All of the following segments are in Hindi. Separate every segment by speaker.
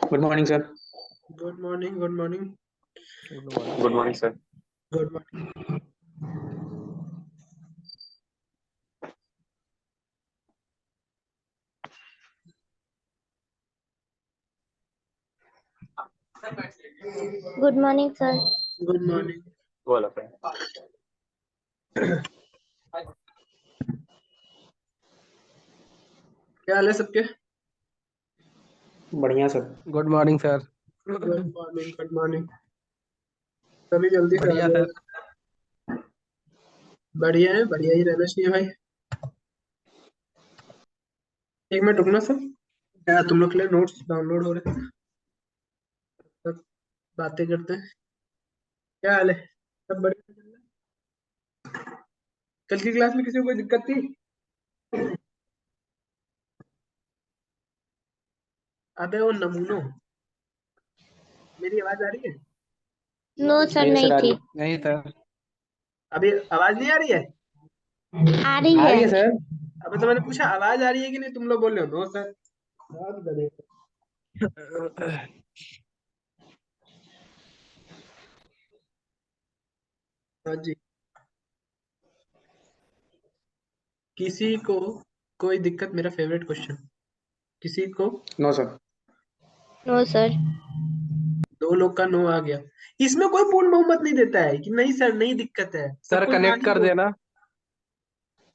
Speaker 1: Good morning, sir.
Speaker 2: Good morning. Good morning.
Speaker 1: Good morning, sir.
Speaker 2: Good morning.
Speaker 3: Good morning, sir.
Speaker 2: Good morning.
Speaker 1: बोलो friend.
Speaker 2: क्या हाल है सबके?
Speaker 1: बढ़िया sir.
Speaker 4: Good morning sir.
Speaker 2: Good morning. Good morning. कभी जल्दी से आ
Speaker 4: बढ़िया
Speaker 2: गए.
Speaker 4: सर.
Speaker 2: बढ़िया है. बढ़िया ही रहना चाहिए भाई. एक मिनट रुकना सर. क्या तुम लोग के लिए नोट्स डाउनलोड हो रहे हैं? सब बातें करते हैं. क्या हाल है? सब बढ़िया चल रहा है? कल की क्लास में किसी को कोई दिक्कत थी? अबे वो नमूनो, मेरी आवाज आ रही है?
Speaker 3: नो सर,
Speaker 1: नहीं
Speaker 3: नहीं
Speaker 1: सर, आ रही
Speaker 3: थी.
Speaker 4: नहीं सर.
Speaker 2: अभी आवाज नहीं आ रही है?
Speaker 3: आ रही
Speaker 1: आ रही है
Speaker 3: है.
Speaker 1: सर.
Speaker 2: अबे तो मैंने पूछा आवाज आ रही है कि नहीं, तुम लोग बोल रहे हो नो सर. बहुत बढ़िया. हाँ जी. किसी को कोई दिक्कत? मेरा फेवरेट क्वेश्चन. किसी को?
Speaker 1: No sir.
Speaker 3: No sir.
Speaker 2: दो लोग का नो आ गया. इसमें कोई पूर्ण बहुमत नहीं देता है कि नहीं सर नहीं दिक्कत है. सब
Speaker 4: सर
Speaker 2: कुछ हाँ
Speaker 4: कनेक्ट
Speaker 2: ही
Speaker 4: कर
Speaker 2: बोल.
Speaker 4: देना.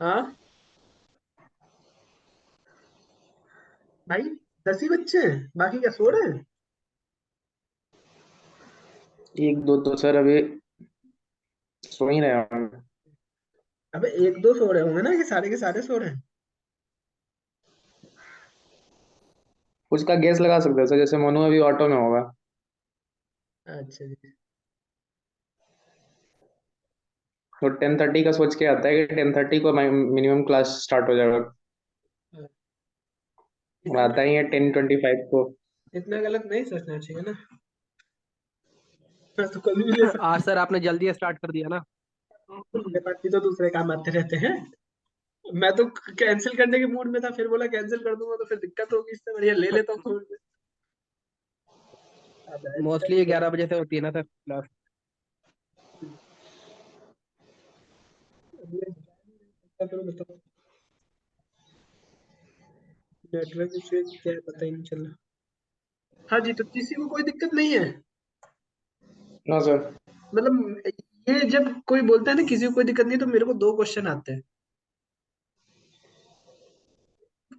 Speaker 2: हाँ भाई, 10 ही बच्चे हैं, बाकी क्या सो रहे हैं?
Speaker 1: एक दो तो सर अभी सो ही रहे हैं.
Speaker 2: अबे एक दो सो रहे होंगे ना, कि सारे के सारे सो रहे हैं?
Speaker 1: उसका गैस लगा सकते हैं सर, जैसे मनु अभी ऑटो में होगा.
Speaker 2: अच्छा जी.
Speaker 1: तो 10:30 का सोच के आता है कि 10:30 को मिनिमम क्लास स्टार्ट हो जाएगा. और
Speaker 2: इतना
Speaker 1: आता ही है 10:25 को.
Speaker 2: इतना गलत नहीं सोचना चाहिए ना. मैं तो कभी भी ले सकता
Speaker 4: आज सर आपने जल्दी स्टार्ट कर दिया ना.
Speaker 2: हूँ. मेरे पास भी तो दूसरे काम आते रहते हैं. मैं तो कैंसिल करने के मूड में था, फिर बोला कैंसिल कर दूंगा तो फिर दिक्कत होगी, इससे बढ़िया ले लेता हूँ थोड़ी देर. अब ऐसे
Speaker 4: मोस्टली 11 बजे से होती है ना सर क्लास.
Speaker 2: बताओ. नेटवर्क इशू क्या है पता ही नहीं चल रहा. हाँ जी, तो किसी को कोई दिक्कत नहीं है?
Speaker 1: No sir.
Speaker 2: मतलब ये जब कोई बोलता है ना किसी को कोई दिक्कत नहीं, तो मेरे को दो क्वेश्चन आते हैं.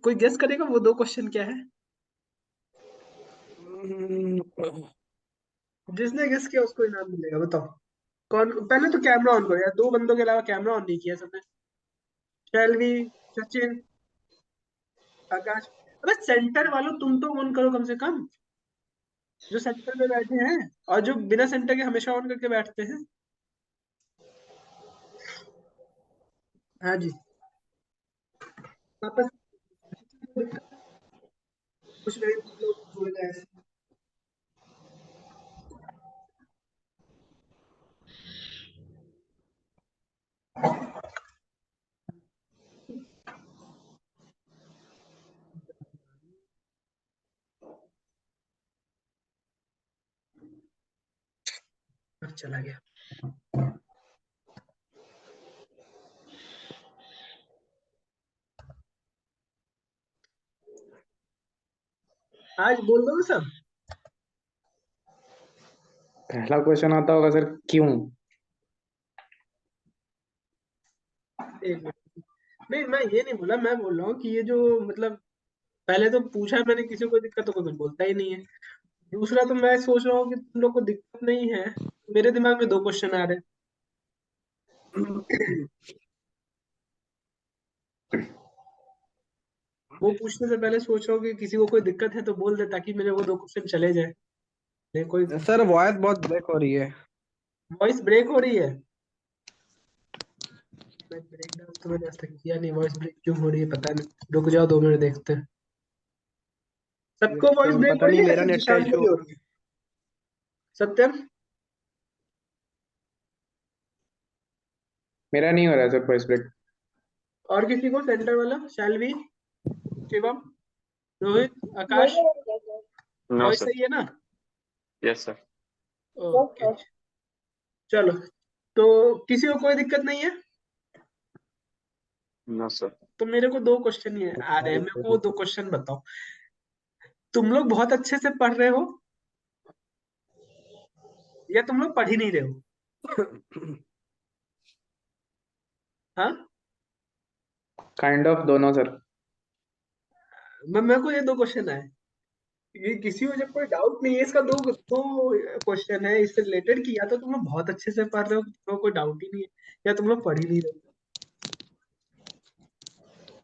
Speaker 2: कोई गेस करेगा वो दो क्वेश्चन क्या है? जिसने गेस किया उसको इनाम मिलेगा. बताओ कौन. पहले तो कैमरा ऑन करो यार, दो बंदों के अलावा कैमरा ऑन नहीं किया सबने. शैलवी, सचिन, आकाश. अबे सेंटर वालों तुम तो ऑन करो कम से कम, जो सेंटर में बैठे हैं. और जो बिना सेंटर के हमेशा ऑन करके बैठते हैं. हाँ जी. वापस कुछ नहीं, तुम लोग जुड़ गए. चला गया. आज बोल दो सब.
Speaker 1: पहला क्वेश्चन आता होगा सर, क्यों?
Speaker 2: एक मिनट. नहीं मैं ये नहीं बोला, मैं बोल रहा हूँ कि ये जो मतलब पहले तो पूछा मैंने किसी को दिक्कत, तो कोई कुछ बोलता ही नहीं है. दूसरा तो मैं सोच रहा हूँ कि तुम लोग को दिक्कत नहीं है. मेरे दिमाग में दो क्वेश्चन आ रहे हैं. वो पूछने से पहले सोच रहा हूँ कि किसी को कोई दिक्कत है तो बोल दे, ताकि मेरे वो दो क्वेश्चन चले जाए. नहीं कोई.
Speaker 4: सर वॉइस बहुत ब्रेक हो रही है.
Speaker 2: वॉइस ब्रेक हो रही है? मैं ब्रेक डाउन तो मैंने आज तक किया नहीं. वॉइस ब्रेक क्यों हो रही है पता नहीं. रुक जाओ 2 मिनट देखते हैं. सबको वॉइस ब्रेक हो
Speaker 4: पता
Speaker 2: रही
Speaker 4: नहीं
Speaker 2: है या
Speaker 4: मेरा
Speaker 2: सिर्फ
Speaker 4: नेट का
Speaker 2: जिशान को
Speaker 4: इशू.
Speaker 2: ही हो रही है? सत्यम.
Speaker 1: मेरा नहीं हो रहा है सर वॉइस ब्रेक.
Speaker 2: और किसी को? सेंटर वाला, Shalvi, Shivam, Rohit, Akash.
Speaker 5: No
Speaker 2: voice
Speaker 5: sir.
Speaker 2: सही है ना?
Speaker 5: Yes sir.
Speaker 2: ओके चलो, तो किसी को कोई दिक्कत नहीं है?
Speaker 5: No sir.
Speaker 2: तो मेरे को 2 क्वेश्चन ही आ रहे हैं, मेरे को वो 2 क्वेश्चन बताओ। तुम लोग बहुत अच्छे से पढ़ रहे हो या तुम लोग पढ़ ही नहीं रहे हो? हाँ,
Speaker 1: काइंड ऑफ दोनों सर।
Speaker 2: मेरे को ये 2 क्वेश्चन है। ये किसी को जब कोई डाउट नहीं है, इसका दो दो क्वेश्चन है इससे रिलेटेड कि या तो तुम लोग बहुत अच्छे से पढ़ रहे हो, तुम लोग कोई डाउट ही नहीं है, या तुम लोग पढ़ ही नहीं रहे हो।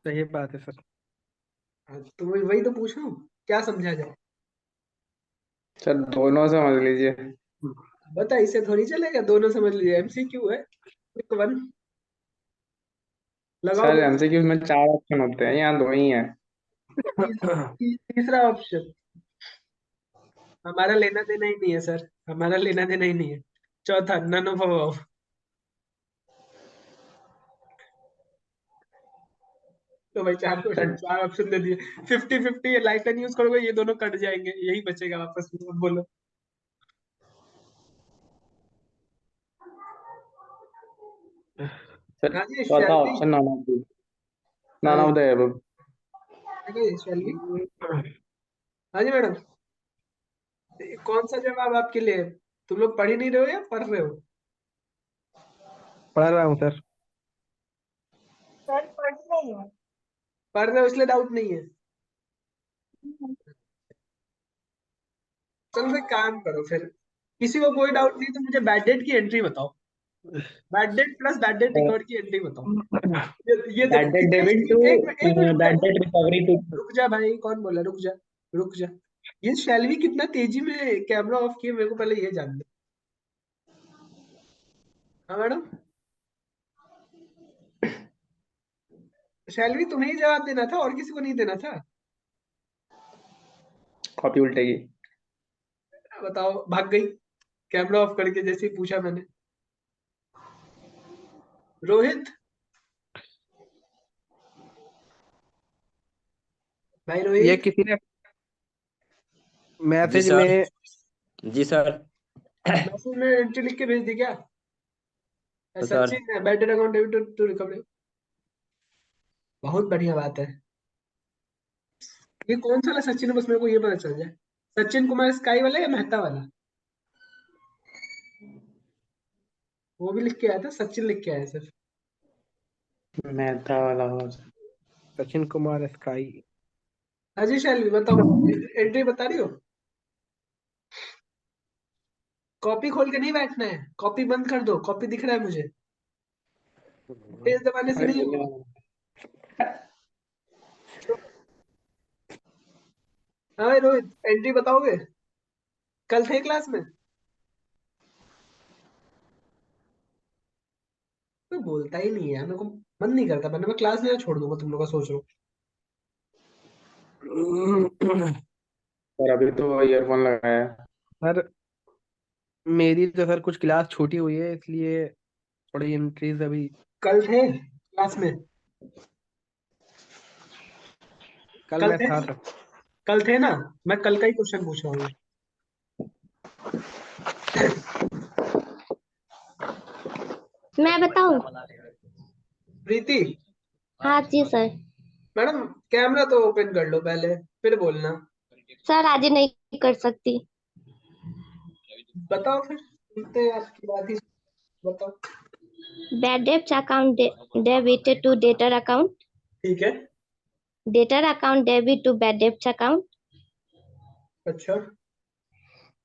Speaker 4: सही बात है सर।
Speaker 2: तो वही तो पूछ रहा हूँ, क्या समझा जाए?
Speaker 1: सर दोनों समझ लीजिए।
Speaker 2: बता, इसे थोड़ी चलेगा, दोनों समझ लीजिए, एमसीक्यू है। क्विक वन लगाओ
Speaker 1: सर
Speaker 2: बोलो।
Speaker 1: एमसीक्यूज में 4 ऑप्शन होते हैं, यहाँ 2 ही है।
Speaker 2: तीसरा ऑप्शन हमारा लेना देना ही नहीं है सर, हमारा लेना देना ही नहीं है। चौथा नन ऑफ अबव। तो भाई 4 क्वेश्चन,
Speaker 1: सर
Speaker 2: 4 ऑप्शन दे दिए। 50-50 लाइफ लाइन यूज करोगे, ये दोनों कट जाएंगे, यही बचेगा वापस में। अब बोलो।
Speaker 1: सर
Speaker 2: हाँ जी
Speaker 1: चौथा
Speaker 2: शैलवी।
Speaker 1: ऑप्शन
Speaker 2: हाँ
Speaker 1: नन
Speaker 2: जी,
Speaker 1: ऑफ द एबव।
Speaker 2: देखो ये शैलवी। हाँ जी मैडम, कौन सा जवाब आपके लिए है? तुम लोग पढ़ ही नहीं रहे हो या पढ़ रहे हो?
Speaker 4: पढ़ रहा हूँ सर।
Speaker 2: पढ़ रहे हो इसलिए डाउट नहीं है। चलो फिर काम करो फिर, किसी को कोई डाउट नहीं तो मुझे बैड डेट की एंट्री बताओ। Bad debt plus bad debt recovered की एंट्री बताओ। ये देखो
Speaker 1: बैड डेट
Speaker 2: कितने,
Speaker 1: डेबिट टू
Speaker 2: एक मिनट रुक जा,
Speaker 1: बैड डेट रिकवरी टू।
Speaker 2: रुक जा भाई, कौन बोला रुक जा? रुक जा, ये शैलवी कितना तेजी में कैमरा ऑफ किए, मेरे को पहले ये जानना। हाँ मैडम, शैलवी तुम्हें ही जवाब देना था और किसी को नहीं देना था।
Speaker 1: कॉपी उल्टेगी।
Speaker 2: बताओ, भाग गई कैमरा ऑफ करके जैसे ही पूछा मैंने। रोहित, भाई
Speaker 4: ये
Speaker 2: रोहित,
Speaker 4: किसी ने
Speaker 6: जी
Speaker 4: मैसेज
Speaker 6: सर।
Speaker 4: में
Speaker 6: जी सर।
Speaker 2: मैसेज में एंट्री लिख के भेज दी क्या?
Speaker 6: तो sir
Speaker 2: Sachin debtor account debit to recovery. बहुत बढ़िया बात है। ये कौन सा वाला सचिन है, बस मेरे को ये पता चल जाए। सचिन कुमार स्काई वाला या मेहता वाला? वो भी लिख के आया था, सचिन लिख के आया सर।
Speaker 1: मेहता वाला हो।
Speaker 4: सचिन कुमार स्काई।
Speaker 2: अजय शैलवी बताओ, एंट्री बता रही हो? कॉपी खोल के नहीं बैठना है, कॉपी बंद कर दो, कॉपी दिख रहा है मुझे, तेज दबाने से
Speaker 1: अरे
Speaker 2: नहीं
Speaker 1: बोले
Speaker 2: होगा। हाँ भाई रोहित, एंट्री बताओगे? कल थे क्लास में? कोई बोलता ही नहीं है यार, मेरे को मन नहीं करता, वरना मैं क्लास लेना छोड़ दूंगा तुम लोग का, सोच रहा हूँ।
Speaker 1: और अभी तो ईयरफोन लगाया है।
Speaker 4: सर मेरी तो सर कुछ क्लास छूटी हुई है, इसलिए थोड़ी एंट्रीज अभी।
Speaker 2: कल थे क्लास में?
Speaker 4: कल
Speaker 2: कल
Speaker 4: मैं
Speaker 2: थे?
Speaker 4: था सर।
Speaker 2: कल थे ना? मैं कल का ही क्वेश्चन पूछ रहा हूँ।
Speaker 3: मैं बताऊं?
Speaker 2: प्रीति
Speaker 3: हाँ जी सर।
Speaker 2: मैडम, कैमरा तो ओपन कर लो पहले, फिर बोलना।
Speaker 3: सर आज नहीं कर सकती।
Speaker 2: बताओ फिर, सुनते हैं आपकी बात ही, बताओ।
Speaker 3: बैड डेब्ट account debited to debtor account,
Speaker 2: ठीक है।
Speaker 3: Debtor account debit to bad डेब्ट अकाउंट,
Speaker 2: अच्छा,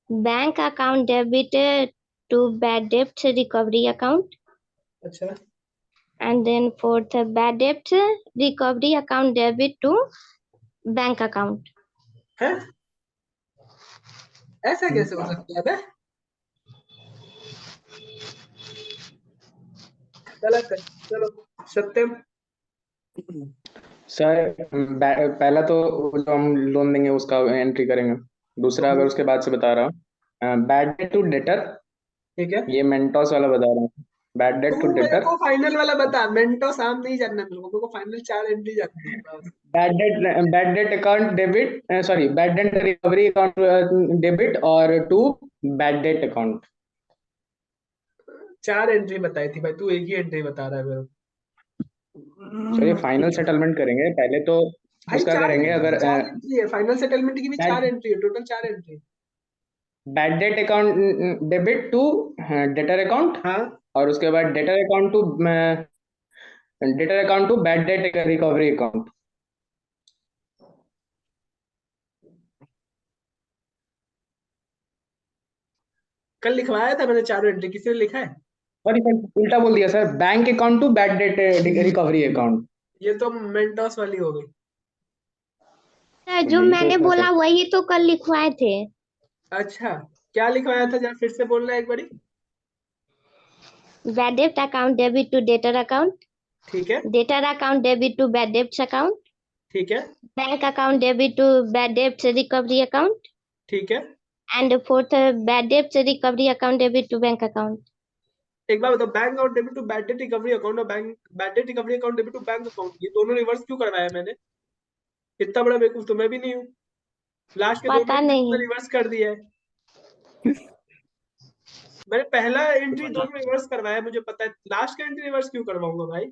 Speaker 3: bank account debited to bad डेब्ट रिकवरी अकाउंट,
Speaker 2: अच्छा,
Speaker 3: and then fourth bad debt recovery account debit to bank account.
Speaker 2: है? ऐसा कैसे हो सकता है बे? गलत है। चलो, सत्यम।
Speaker 1: सर पहला तो जो हम लोन देंगे उसका एंट्री करेंगे। दूसरा अगर उसके बाद से बता रहा हूँ, बैड डेट टू डेटर,
Speaker 2: ठीक है,
Speaker 1: ये मेंटोस वाला बता रहा हूँ। बैड डेट टू
Speaker 2: तू मेरे
Speaker 1: डेटर।
Speaker 2: को फाइनल वाला बता, मेंटो साम नहीं जानना, मेरे को फाइनल 4 एंट्री जाननी है बस।
Speaker 1: Bad debt account debit, sorry, bad debt recovery account debit, और to bad debt account.
Speaker 2: 4 entry बताई थी भाई, तू एक ही एंट्री बता रहा है मेरे को।
Speaker 1: सर ये फाइनल सेटलमेंट करेंगे पहले तो,
Speaker 2: भाई
Speaker 1: उसका
Speaker 2: 4
Speaker 1: करेंगे
Speaker 2: एंट्री,
Speaker 1: अगर
Speaker 2: 4 एंट्री है फाइनल सेटलमेंट की भी, 4 एंट्री है, total 4 entry.
Speaker 1: Bad debt account debit to debtor account,
Speaker 2: हाँ
Speaker 1: और उसके बाद debtor account to bad debt recovery account.
Speaker 2: कल लिखवाया था मैंने 4 एंट्री, किसी ने लिखा है?
Speaker 1: सॉरी सर, उल्टा बोल दिया sir, bank account to bad debt recovery account.
Speaker 2: ये तो मेंटोस वाली हो गई।
Speaker 3: सर जो
Speaker 1: यही
Speaker 3: मैंने
Speaker 1: तो था
Speaker 3: बोला
Speaker 1: सर।
Speaker 3: वही तो कल लिखवाए थे।
Speaker 2: अच्छा, क्या लिखवाया था, जरा फिर से बोलना एक बारी।
Speaker 3: बैड डेब्ट account debit to debtor account,
Speaker 2: ठीक है,
Speaker 3: debtor account debit to bad debts account,
Speaker 2: ठीक है,
Speaker 3: bank account debit to bad debts recovery account,
Speaker 2: ठीक है।
Speaker 3: And fourth bad debts recovery account debit to bank account.
Speaker 2: एक बार बताओ, bank account debit to bad debt recovery account और bank bad debt recovery account debit to bank account, ये दोनों रिवर्स क्यों करवाया मैंने? इतना बड़ा बेवकूफ तो मैं भी नहीं हूँ। लास्ट के 2
Speaker 3: पता
Speaker 2: एंट्री
Speaker 3: नहीं।
Speaker 2: रिवर्स कर दिया है। मैंने पहला एंट्री दोनों रिवर्स करवाया है, मुझे पता है, लास्ट का एंट्री रिवर्स क्यों करवाऊंगा भाई?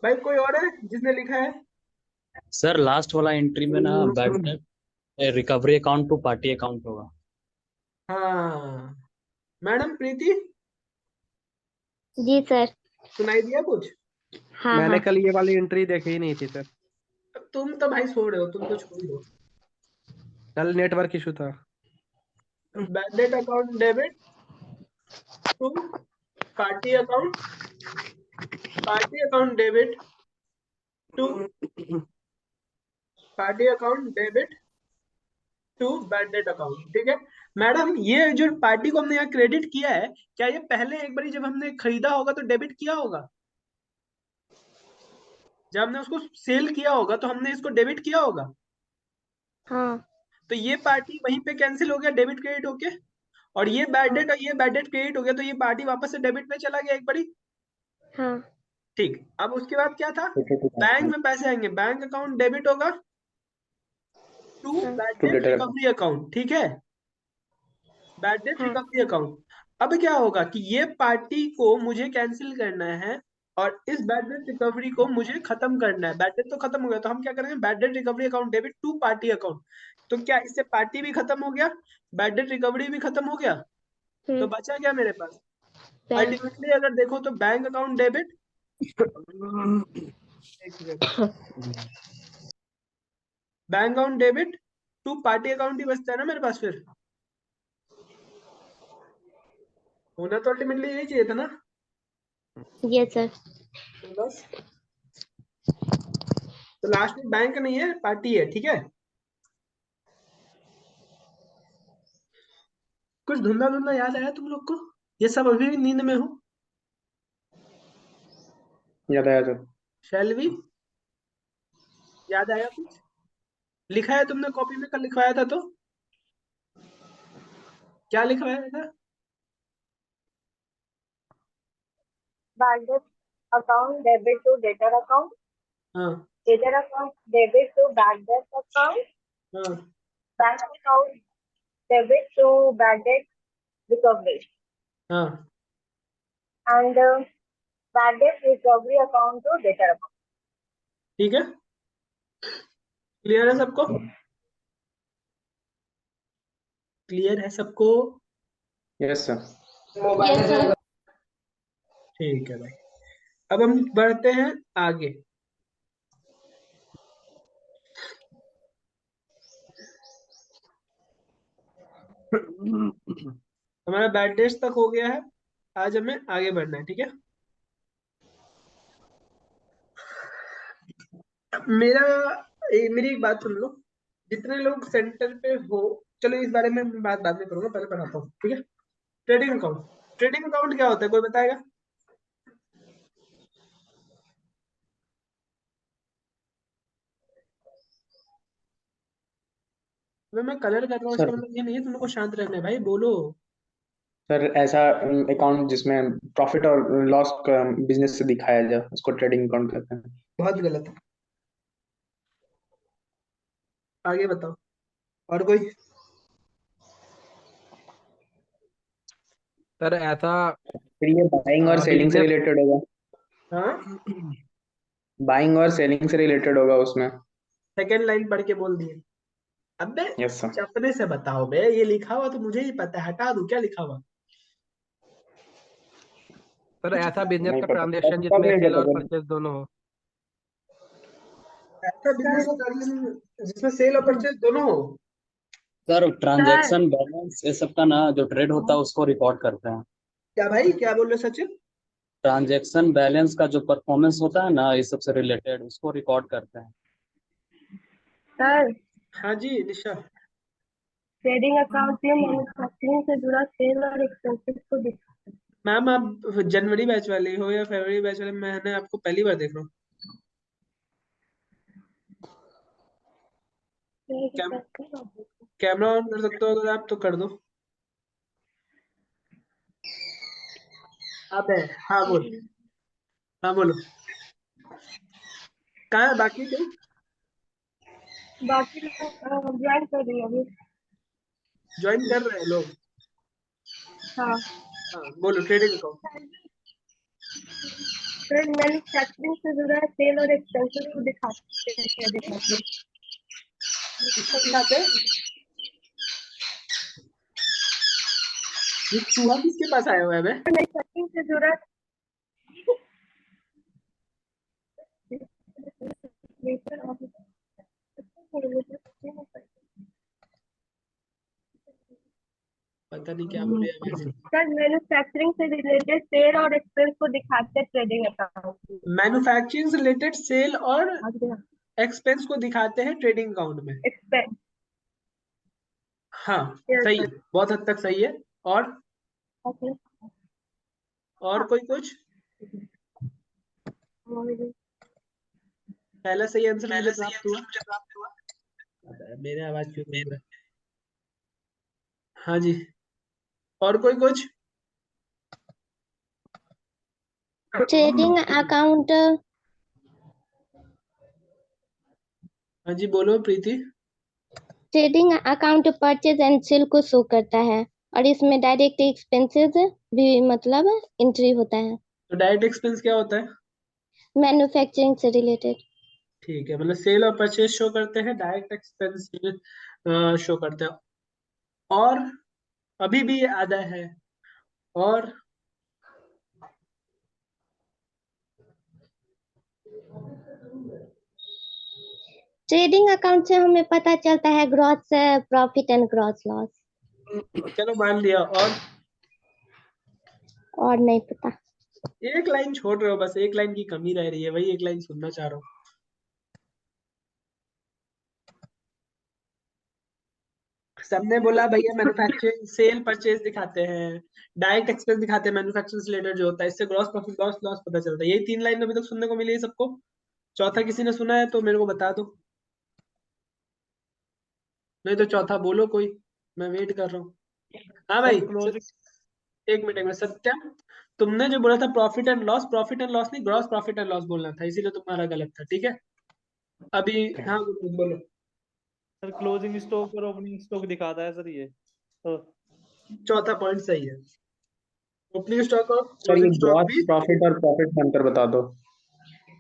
Speaker 2: भाई कोई और है जिसने लिखा है?
Speaker 5: सर लास्ट वाला एंट्री में ना bad recovery account to party account होगा।
Speaker 2: हाँ, मैडम प्रीति,
Speaker 3: जी सर।
Speaker 2: सुनाई दिया कुछ?
Speaker 3: हाँ
Speaker 4: मैंने
Speaker 3: हाँ।
Speaker 4: कल ये वाली एंट्री देखी ही नहीं थी सर,
Speaker 2: तुम तो भाई सो रहे हो, तुम तो छोड़ दो।
Speaker 4: कल नेटवर्क इशू था।
Speaker 2: Bad debt account debit to party account, party account debit to party account debit to bad debt account. ठीक है मैडम, ये जो पार्टी को हमने यहाँ क्रेडिट किया है, क्या ये पहले एक बार जब हमने खरीदा होगा तो डेबिट किया होगा? जब हमने उसको सेल किया होगा तो हमने इसको डेबिट किया होगा।
Speaker 3: हाँ
Speaker 2: तो ये पार्टी वहीं पे कैंसिल हो गया, डेबिट क्रेडिट होके, और ये बैड डेट और ये बैड डेट क्रेडिट हो गया, तो ये पार्टी वापस से डेबिट में चला गया एक बारी।
Speaker 3: हाँ
Speaker 2: ठीक, अब उसके बाद क्या था,
Speaker 1: ठीक है, ठीक
Speaker 2: बैंक
Speaker 1: है।
Speaker 2: में पैसे आएंगे, बैंक अकाउंट डेबिट होगा टू
Speaker 3: हाँ
Speaker 2: bad
Speaker 1: to
Speaker 2: debt
Speaker 1: debtor account.
Speaker 2: Recovery account. ठीक है, बैड डेट
Speaker 3: हाँ
Speaker 2: रिकवरी अकाउंट। अब क्या होगा कि ये पार्टी को मुझे कैंसिल करना है और इस बैड डेट रिकवरी को मुझे खत्म करना है। बैड डेट तो खत्म हो गया, तो हम क्या करेंगे, bad debt recovery account debit to party account. तो क्या इससे पार्टी भी खत्म हो गया, बैड डेट रिकवरी भी खत्म हो गया, तो बचा क्या मेरे पास?
Speaker 3: बैंक।
Speaker 2: अल्टीमेटली अगर देखो तो बैंक अकाउंट डेबिट, एक minute, bank account debit to party account ही बचता है ना मेरे पास फिर। होना तो अल्टीमेटली यही चाहिए था ना।
Speaker 3: Yes sir.
Speaker 2: तो बस, तो लास्ट में बैंक नहीं है, पार्टी है। ठीक है, कुछ धुंधला धुंधला याद आया तुम लोग को? ये सब अभी भी नींद में हो?
Speaker 1: याद आया सर।
Speaker 2: शैलवी, याद आया कुछ? लिखा है तुमने कॉपी में, कल लिखवाया था तो? क्या लिखवाया था?
Speaker 7: Bad debt account debit to debtor account,
Speaker 2: हाँ
Speaker 7: debtor account debit to bad debt account,
Speaker 2: हाँ
Speaker 7: bank account debit to bad debt recovery,
Speaker 2: हाँ,
Speaker 7: and bad debt recovery account to debtor account.
Speaker 2: ठीक है, क्लियर है सबको? क्लियर है सबको?
Speaker 1: Yes sir.
Speaker 3: Yes sir.
Speaker 2: ठीक है भाई, अब हम बढ़ते हैं आगे। हमारा बैड डेट्स तक हो गया है, आज हमें आगे बढ़ना है। ठीक है, मेरी एक बात सुन लो, जितने लोग सेंटर पे हो, चलो इस बारे में मैं बात बाद में करूंगा, पहले पढ़ाता हूँ। ठीक है, ट्रेडिंग अकाउंट, ट्रेडिंग अकाउंट क्या होता है, कोई बताएगा? मैं कलर कर रहा हूँ, इसका
Speaker 1: सर
Speaker 2: मतलब ये नहीं है तुम लोग को शांत रहना है भाई, बोलो।
Speaker 1: सर ऐसा अकाउंट जिसमें प्रॉफिट और लॉस का बिजनेस से दिखाया जाए, उसको ट्रेडिंग अकाउंट कहते हैं।
Speaker 2: बहुत गलत है। आगे बताओ और कोई।
Speaker 4: सर ऐसा
Speaker 1: फिर ये बाइंग और सेलिंग से
Speaker 4: बिजनेस
Speaker 1: रिलेटेड होगा।
Speaker 2: हाँ
Speaker 1: बाइंग और सेलिंग से रिलेटेड होगा उसमें।
Speaker 2: सेकेंड लाइन पढ़ के बोल दिए। अबे
Speaker 1: यस सर।
Speaker 2: अपने से बताओ बे, ये लिखा हुआ तो मुझे ही पता है, हटा दूं क्या लिखा हुआ।
Speaker 4: सर ऐसा बिजनेस
Speaker 1: नहीं
Speaker 4: का
Speaker 1: पता,
Speaker 4: ट्रांजेक्शन
Speaker 1: कब
Speaker 4: जिसमें
Speaker 1: नहीं
Speaker 4: सेल
Speaker 1: पता
Speaker 4: और
Speaker 1: सर।
Speaker 4: परचेज दोनों हो।
Speaker 2: ऐसा बिजनेस का ट्रांजेक्शन जिसमें सेल और परचेज दोनों हो।
Speaker 5: सर ट्रांजैक्शन बैलेंस ये सब का ना जो ट्रेड होता है उसको रिकॉर्ड करते हैं।
Speaker 2: क्या भाई, क्या बोल रहे हो सचिन?
Speaker 5: ट्रांजैक्शन बैलेंस का जो परफॉर्मेंस होता है ना इस सब से रिलेटेड उसको रिकॉर्ड करते हैं।
Speaker 7: सर
Speaker 2: हाँ जी निशा।
Speaker 7: ट्रेडिंग अकाउंट में मैन्युफैक्चरिंग से जुड़ा सेल और एक्सपेंसेस को दिखाता
Speaker 2: मैम आप जनवरी बैच वाले हो या फरवरी बैच वाले? मैंने आपको पहली बार देख रहा हूँ। कैम,
Speaker 7: है।
Speaker 2: कैमरा ऑन कर सकते हो अगर आप तो कर दो। अब है, हाँ बोल, हाँ बोलो। कहाँ है बाकी कोई?
Speaker 7: बाकी लोग ज्वाइन कर रही है अभी।
Speaker 2: ज्वाइन कर रहे हैं लोग?
Speaker 7: हाँ
Speaker 2: हाँ बोलो ट्रेडिंग अकाउंट।
Speaker 7: सर मैन्युफैक्चरिंग से जुड़ा सेल और एक्सपेंसेस को दिखाते हैं ट्रेडिंग अकाउंट।
Speaker 2: किसको दिखाते हैं? ये चूहा किसके पास आया हुआ है बे?
Speaker 7: मैन्युफैक्चरिंग से जुड़ा
Speaker 2: पता नहीं क्या बोले अभी।
Speaker 7: सर मैन्युफैक्चरिंग से रिलेटेड सेल और एक्सपेंस को दिखाते हैं ट्रेडिंग अकाउंट।
Speaker 2: मैन्युफैक्चरिंग से रिलेटेड सेल और एक्सपेंस को दिखाते हैं ट्रेडिंग अकाउंट में।
Speaker 7: एक्सपेंस
Speaker 2: हाँ सही है, बहुत हद तक सही है। और कोई कुछ? पहला सही आंसर मुझे प्राप्त हुआ। अबे, मेरे आवाज क्यों नहीं हो रहा है? हाँ जी, और कोई कुछ?
Speaker 3: ट्रेडिंग अकाउंट
Speaker 2: हाँ जी बोलो Preeti.
Speaker 3: Trading account purchase and sale को शो करता है और इसमें डायरेक्ट एक्सपेंसेस भी मतलब एंट्री होता है
Speaker 2: तो डायरेक्ट एक्सपेंस क्या होता है?
Speaker 3: मैन्युफैक्चरिंग से रिलेटेड।
Speaker 2: ठीक है, मतलब सेल और परचेज शो करते हैं, डायरेक्ट एक्सपेंस शो करते हैं। और अभी भी ये आधा है। और
Speaker 3: ट्रेडिंग अकाउंट से हमें पता चलता है gross profit and gross loss.
Speaker 2: चलो मान लिया।
Speaker 3: और नहीं पता।
Speaker 2: एक लाइन छोड़ रहे हो, बस एक लाइन की कमी रह रही है, वही एक लाइन सुनना चाह रहा हूँ। सबने बोला भैया मैन्युफैक्चरिंग सेल परचेज दिखाते हैं, डायरेक्ट एक्सपेंस दिखाते हैं, मैन्युफैक्चरिंग से रिलेटेड जो होता है, इससे ग्रॉस प्रॉफिट लॉस लॉस पता चलता है। यही 3 लाइन अभी तक सुनने को मिली है सबको। चौथा किसी ने सुना है तो मेरे को बता दो, नहीं तो चौथा बोलो कोई, मैं वेट कर रहा हूँ। हाँ भाई एक मिनट सत्यम, तुमने जो बोला था profit and loss, profit and loss नहीं, ग्रॉस प्रॉफिट एंड लॉस बोलना था, इसीलिए तुम्हारा गलत था। ठीक है अभी। हाँ बोलो।
Speaker 8: सर क्लोजिंग स्टॉक और ओपनिंग स्टॉक दिखाता है सर ये तो।
Speaker 2: चौथा पॉइंट सही है, ओपनिंग स्टॉक और
Speaker 1: सर ये
Speaker 2: क्लोजिंग स्टॉक
Speaker 1: ग्रॉस
Speaker 2: भी।
Speaker 1: प्रॉफिट और प्रॉफिट का अंतर बता दो।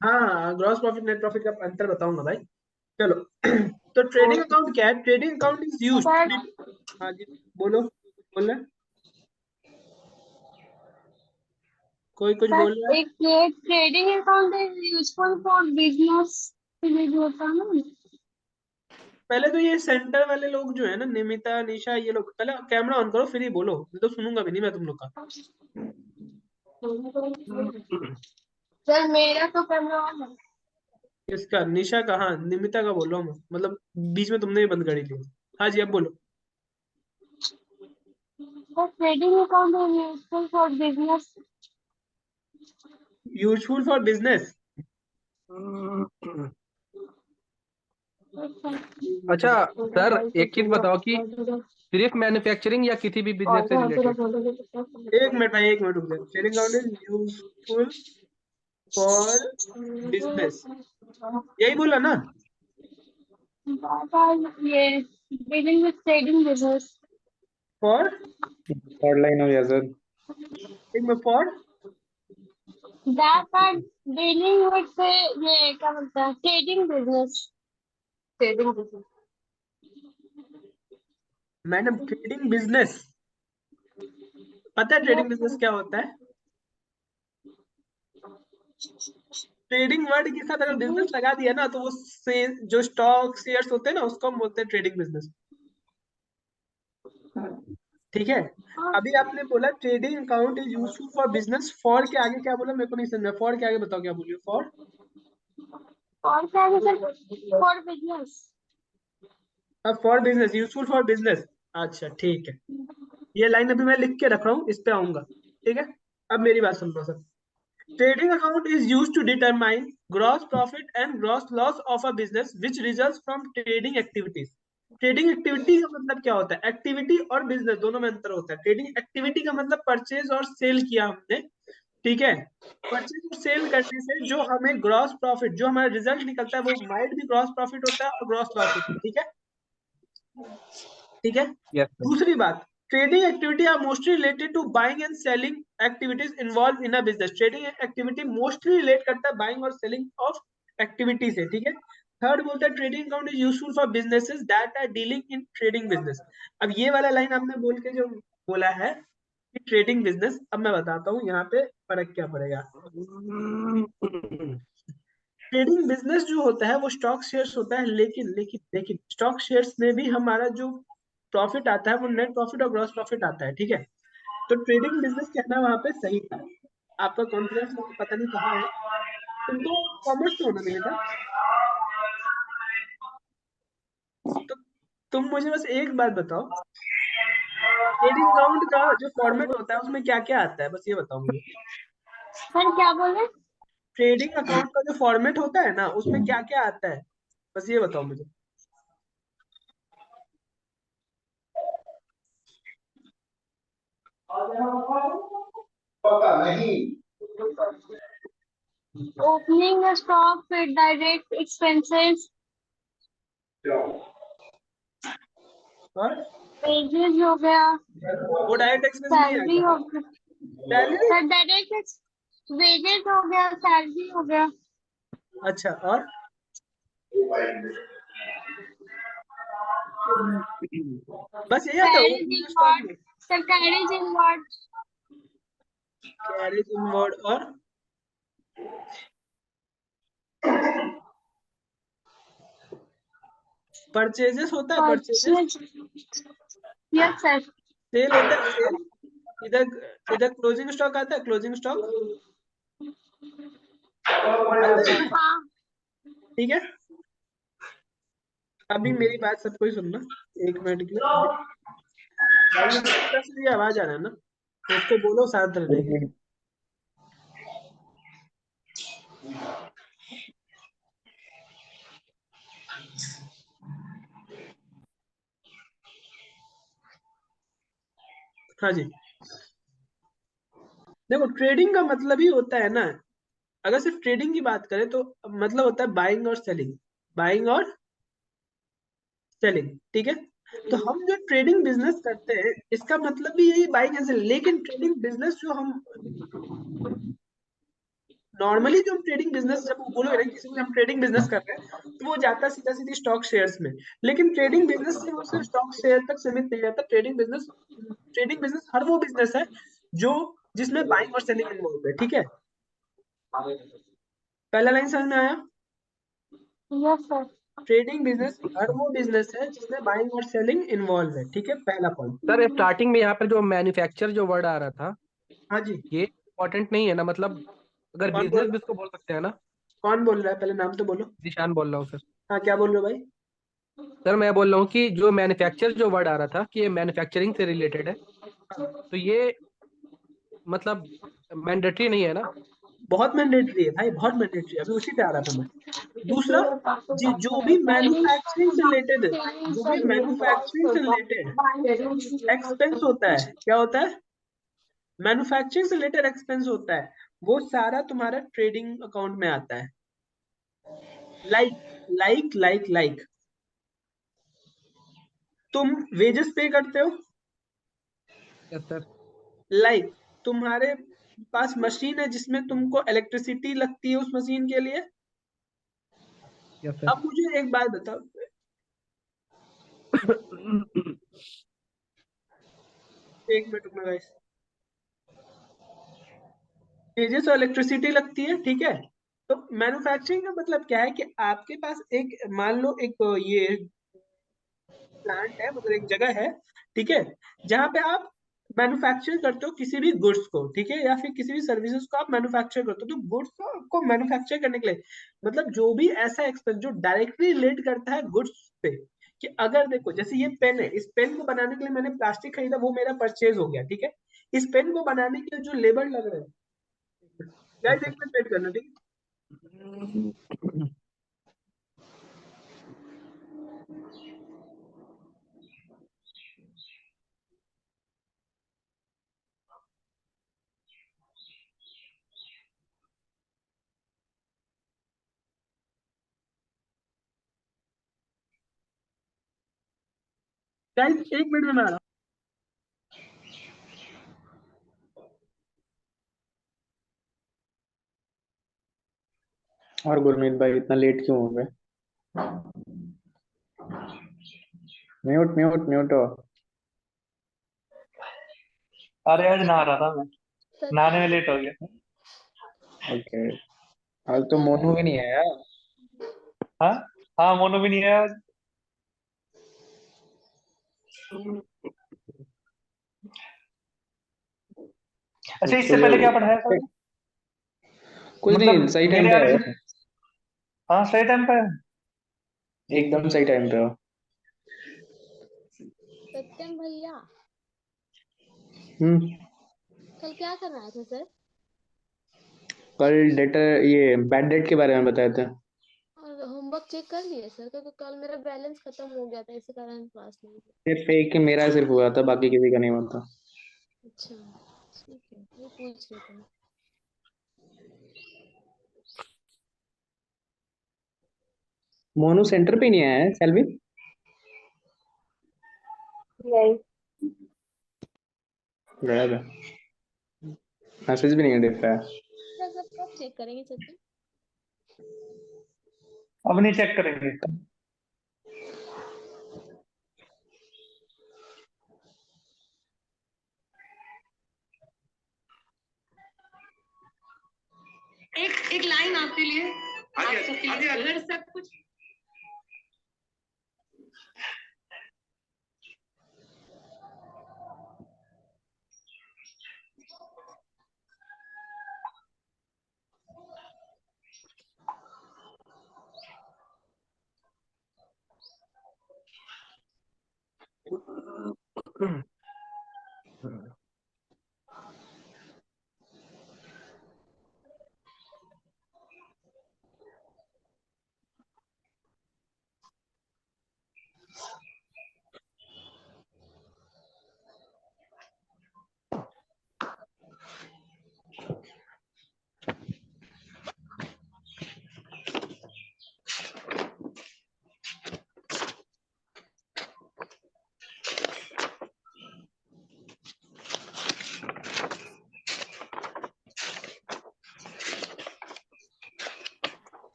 Speaker 2: हाँ ग्रॉस प्रॉफिट नेट प्रॉफिट का अंतर बताऊंगा भाई। चलो तो ट्रेडिंग अकाउंट क्या है? Trading account is used. हाँ जी बोलो, बोल रहे कोई कुछ बोल रहा है?
Speaker 7: एक trading account is useful for business जो होता है ना।
Speaker 2: पहले तो ये सेंटर वाले लोग जो है ना, निमिता निशा, ये लोग पहले कैमरा ऑन करो फिर ही बोलो, नहीं तो सुनूंगा भी नहीं मैं तुम लोग का।
Speaker 7: सर मेरा तो कैमरा ऑन है।
Speaker 2: इसका निशा का, हाँ निमिता का बोल रहा हूँ मैं, मतलब बीच में तुमने भी बंद करी थी। हाँ जी अब बोलो।
Speaker 7: Trading account is useful for business.
Speaker 2: Useful for business.
Speaker 4: अच्छा सर एक चीज बताओ कि सिर्फ मैन्युफैक्चरिंग या किसी भी बिजनेस से रिलेटेड।
Speaker 2: एक मिनट भाई, एक मिनट रुक जाओ। Trading account is useful for business, यही बोला ना?
Speaker 7: ये dealing with trading business.
Speaker 2: For
Speaker 1: third line हो गया सर।
Speaker 2: एक में for
Speaker 7: that are dealing with ये क्या बोलता है, trading business. Trading business.
Speaker 2: Madam trading business, पता है ट्रेडिंग बिजनेस क्या होता है? ट्रेडिंग वर्ड के साथ अगर बिजनेस लगा दिया ना तो वो से जो स्टॉक शेयर्स होते हैं ना उसको हम बोलते हैं ट्रेडिंग बिजनेस। ठीक है, अभी आपने बोला trading account is useful for business, for के आगे क्या बोला मेरे को नहीं समझा, फॉर के आगे बताओ क्या बोलिए, फॉर
Speaker 7: और क्या है sir? For business.
Speaker 2: For business, useful for business. अच्छा ठीक है, ये लाइन अभी मैं लिख के रख रहा हूँ, इस पे आऊंगा। ठीक है, अब मेरी बात सुन लो sir. Trading account is used to determine gross profit and gross loss of a business which results from trading activities. Trading activity का मतलब क्या होता है? एक्टिविटी और बिजनेस दोनों में अंतर होता है। ट्रेडिंग एक्टिविटी का मतलब परचेज और सेल किया हमने, ठीक है। परचेज और सेल करने से जो हमें ग्रॉस प्रॉफिट, जो हमारा रिजल्ट निकलता है वो माइट भी ग्रॉस प्रॉफिट होता है और ग्रॉस लॉस होता है, ठीक है, ठीक है।
Speaker 4: Yes sir.
Speaker 2: दूसरी बात, trading activity are mostly related to buying and selling activities involve in a business. Trading activity mostly relate करता है बाइंग और सेलिंग ऑफ एक्टिविटी से, ठीक है। थर्ड बोलता है trading account is useful for businesses that are dealing in trading business. अब ये वाला लाइन आपने बोल के जो बोला है कि ट्रेडिंग बिजनेस, अब मैं बताता हूँ यहाँ पे फर्क क्या पड़ेगा। ट्रेडिंग बिजनेस जो होता है वो स्टॉक शेयर्स होता है, लेकिन लेकिन लेकिन स्टॉक शेयर्स में भी हमारा जो प्रॉफिट आता है वो नेट प्रॉफिट और ग्रॉस प्रॉफिट आता है, ठीक है। तो ट्रेडिंग बिजनेस कहना वहां पे सही था। आपका कॉन्फिडेंस पता नहीं कहाँ है, तुमको कॉमर्स से होना नहीं था। तो तुम मुझे बस एक बात बताओ, ट्रेडिंग अकाउंट का जो फॉर्मेट होता है उसमें क्या क्या आता है, बस ये बताओ मुझे।
Speaker 7: सर क्या बोले?
Speaker 2: ट्रेडिंग अकाउंट का जो फॉर्मेट होता है ना उसमें क्या क्या आता है, बस ये बताओ मुझे।
Speaker 7: ओपनिंग स्टॉक, फिर डायरेक्ट एक्सपेंसेस,
Speaker 2: और
Speaker 7: वेजेस हो गया,
Speaker 2: वो डायरेक्ट एक्सपेंस नहीं
Speaker 7: सैलरी
Speaker 2: आएगा।
Speaker 7: हो गया।
Speaker 2: सैलरी,
Speaker 7: सर डायरेक्ट वेजेस हो गया, सैलरी हो गया।
Speaker 2: अच्छा, और बस यही आता है
Speaker 7: कैरेज
Speaker 2: ओपनिंग स्टॉक
Speaker 7: इनवर्ड।
Speaker 2: में।
Speaker 7: Sir carriage inward.
Speaker 2: Carriage inward, और परचेजेस होता है, परचेजेस,
Speaker 7: यस सर।
Speaker 2: सेल होता है, सेल। इधर इधर क्लोजिंग स्टॉक आता है, क्लोजिंग स्टॉक आता है ना,
Speaker 7: हाँ।
Speaker 2: ठीक है। अभी मेरी बात सबको ही सुनना, एक मिनट के लिए। भाई ये ऊपर से ये आवाज आ रहा है ना, तो उसको बोलो शांत रहने के लिए। हाँ जी, देखो ट्रेडिंग का मतलब ही होता है ना, अगर सिर्फ ट्रेडिंग की बात करें तो मतलब होता है बाइंग और सेलिंग, बाइंग और सेलिंग, ठीक है। तो हम जो ट्रेडिंग बिजनेस करते हैं इसका मतलब भी यही बाइंग एंड सेलिंग, लेकिन ट्रेडिंग बिजनेस जो हम नॉर्मली जो हम ट्रेडिंग बिजनेस जब बोलोगे ना किसी को हम ट्रेडिंग बिजनेस कर रहे हैं तो वो जाता है सीधा सीधी स्टॉक शेयर्स में, लेकिन ट्रेडिंग बिजनेस से वो सिर्फ स्टॉक शेयर तक सीमित नहीं रहता। ट्रेडिंग बिजनेस हर वो बिजनेस है जो जिसमें बाइंग और सेलिंग इन्वॉल्व है, ठीक है। पहला लाइन समझ में आया?
Speaker 7: Yes sir.
Speaker 2: ट्रेडिंग बिजनेस हर वो बिजनेस है जिसमें बाइंग और सेलिंग इन्वॉल्व है, ठीक है, पहला पॉइंट।
Speaker 4: सर स्टार्टिंग में यहाँ पर जो मैन्युफैक्चर जो वर्ड आ रहा था,
Speaker 2: हाँ जी,
Speaker 4: ये इम्पोर्टेंट नहीं है ना? मतलब अगर
Speaker 2: कौन
Speaker 4: बिजनेस
Speaker 2: बोल
Speaker 4: भी इसको बोल सकते हैं ना?
Speaker 2: कौन बोल रहा है, पहले नाम तो बोलो।
Speaker 4: निशान बोल रहा हूँ सर।
Speaker 2: हाँ, क्या बोल रहे हो भाई?
Speaker 4: सर मैं बोल रहा हूँ कि जो मैन्युफैक्चर जो वर्ड आ रहा था कि ये मैन्युफैक्चरिंग से रिलेटेड है, तो ये मतलब मैंडेटरी नहीं है ना?
Speaker 2: बहुत मैंडेटरी है भाई, बहुत मैंडेटरी है, अभी उसी पे आ रहा था मैं। दूसरा, जी जो भी मैन्युफैक्चरिंग से रिलेटेड एक्सपेंस होता है, क्या होता है? मैन्युफैक्चरिंग से रिलेटेड एक्सपेंस होता है, वो सारा तुम्हारा ट्रेडिंग अकाउंट में आता है। लाइक लाइक लाइक लाइक तुम वेजेस पे करते हो,
Speaker 4: यस सर।
Speaker 2: लाइक तुम्हारे पास मशीन है जिसमें तुमको इलेक्ट्रिसिटी लगती है उस मशीन के लिए।
Speaker 4: Yes sir.
Speaker 2: अब मुझे एक बात बताओ, एक मिनट रुकना गाइस। वेजेस और इलेक्ट्रिसिटी लगती है, ठीक है। तो मैन्युफैक्चरिंग का मतलब क्या है कि आपके पास एक, मान लो एक ये प्लांट है, मतलब एक जगह है, ठीक है, जहां पे आप मैन्युफैक्चर करते हो किसी भी गुड्स को, ठीक है, या फिर किसी भी सर्विसेज को आप मैन्युफैक्चर करते हो। तो गुड्स को मैन्युफैक्चर करने के लिए मतलब जो भी ऐसा एक्सपेंस जो डायरेक्टली रिलेट करता है गुड्स पे, कि अगर देखो जैसे ये पेन है, इस पेन को बनाने के लिए मैंने प्लास्टिक खरीदा, वो मेरा परचेज हो गया, ठीक है। इस पेन को बनाने के लिए जो लेबर लग रहा है, गाइस एक मिनट वेट करना, ठीक है। गाइस एक मिनट में मैं आ रहा हूँ।
Speaker 1: और गुरमीत भाई इतना लेट क्यों हो गए? म्यूट म्यूट म्यूट हो।
Speaker 8: अरे आज नहा रहा था मैं, नहाने में लेट हो गया।
Speaker 1: ओके, आज तो मोनू भी नहीं आया।
Speaker 8: हाँ हाँ, मोनू भी नहीं है आज। अच्छा, इससे
Speaker 1: तो
Speaker 8: पहले क्या पढ़ाया था?
Speaker 1: कुछ नहीं,
Speaker 8: मतलब
Speaker 1: सही टाइम
Speaker 8: मेरे
Speaker 1: पे
Speaker 8: याद
Speaker 1: आया।
Speaker 8: हाँ, सही टाइम पे है।
Speaker 1: एकदम सही टाइम पे हो।
Speaker 3: सत्यम भैया,
Speaker 1: हम्म।
Speaker 3: कल क्या कर रहा था सर?
Speaker 1: कल डेट, ये बैड डेट के बारे में बताए थे।
Speaker 3: और होमवर्क चेक कर लिए सर? क्योंकि कल मेरा बैलेंस खत्म हो गया था, इसी कारण क्लास नहीं की।
Speaker 1: सिर्फ एक मेरा सिर्फ हुआ था, बाकी किसी का नहीं हुआ था।
Speaker 3: अच्छा, ठीक है, ये पूछ रहे थे।
Speaker 1: मोनू सेंटर पे नहीं आया है सेल्वी?
Speaker 7: नहीं,
Speaker 1: गया था, मैसेज भी नहीं देख रहा है।
Speaker 3: सर सब कब चेक करेंगे सत्यम?
Speaker 8: अब नहीं चेक करेंगे।
Speaker 9: एक एक लाइन आपके लिए, आप सबके लिए अगर सब कुछ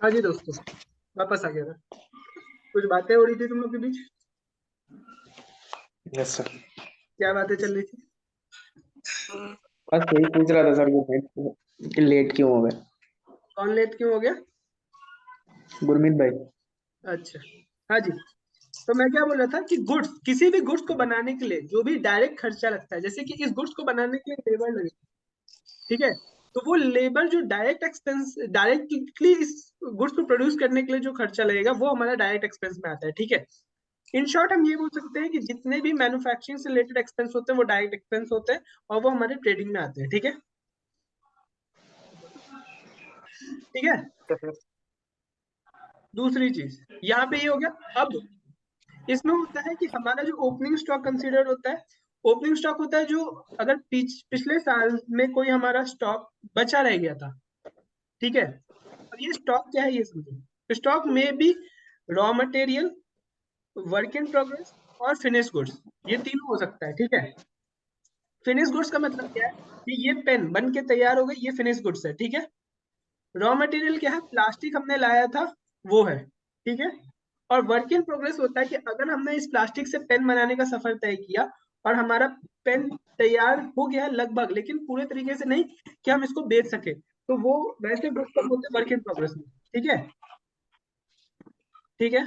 Speaker 2: हाँ जी दोस्तों, वापस आ गया था। कुछ बातें हो रही थी तुम लोग के बीच,
Speaker 1: यस सर।
Speaker 2: क्या बातें चल रही थी?
Speaker 1: बस यही पूछ रहा था सर कि लेट क्यों हो गए।
Speaker 2: कौन लेट क्यों हो गया?
Speaker 1: गुरमीत भाई।
Speaker 2: अच्छा, हाँ जी। तो मैं क्या बोल रहा था कि गुड्स, किसी भी गुड्स को बनाने के लिए जो भी डायरेक्ट खर्चा लगता है, जैसे कि इस गुड्स को बनाने के लिए लेबर लगे, ठीक है, तो वो लेबर जो डायरेक्ट एक्सपेंस, डायरेक्टली इस गुड्स को प्रोड्यूस करने के लिए जो खर्चा लगेगा वो हमारा डायरेक्ट एक्सपेंस में आता है, ठीक है। इन शॉर्ट हम ये बोल सकते हैं कि जितने भी मैन्युफैक्चरिंग से रिलेटेड एक्सपेंस होते हैं वो डायरेक्ट एक्सपेंस होते हैं और वो हमारे ट्रेडिंग में आते हैं, ठीक है। ठीक है, दूसरी चीज यहाँ पे ये हो गया। अब इसमें होता है कि हमारा जो ओपनिंग स्टॉक कंसीडर होता है, ओपनिंग स्टॉक होता है जो अगर पिछले साल में कोई हमारा स्टॉक बचा रह गया था, ठीक है। अब ये स्टॉक क्या है ये समझो। स्टॉक में B raw material, work in progress और फिनिश गुड्स, ये तीनों हो सकता है, ठीक है। फिनिश गुड्स का मतलब क्या है कि ये पेन बन के तैयार हो गई, ये फिनिश गुड्स है, ठीक है। रॉ मटेरियल क्या है, प्लास्टिक हमने लाया था वो है, ठीक है। और वर्क इन प्रोग्रेस होता है कि अगर हमने इस प्लास्टिक से पेन बनाने का सफर तय किया और हमारा पेन तैयार हो गया है लगभग, लेकिन पूरे तरीके से नहीं कि हम इसको बेच सके, तो वो वैसे गुड्स कब होते हैं, वर्क इन प्रोग्रेस में, ठीक है। ठीक है,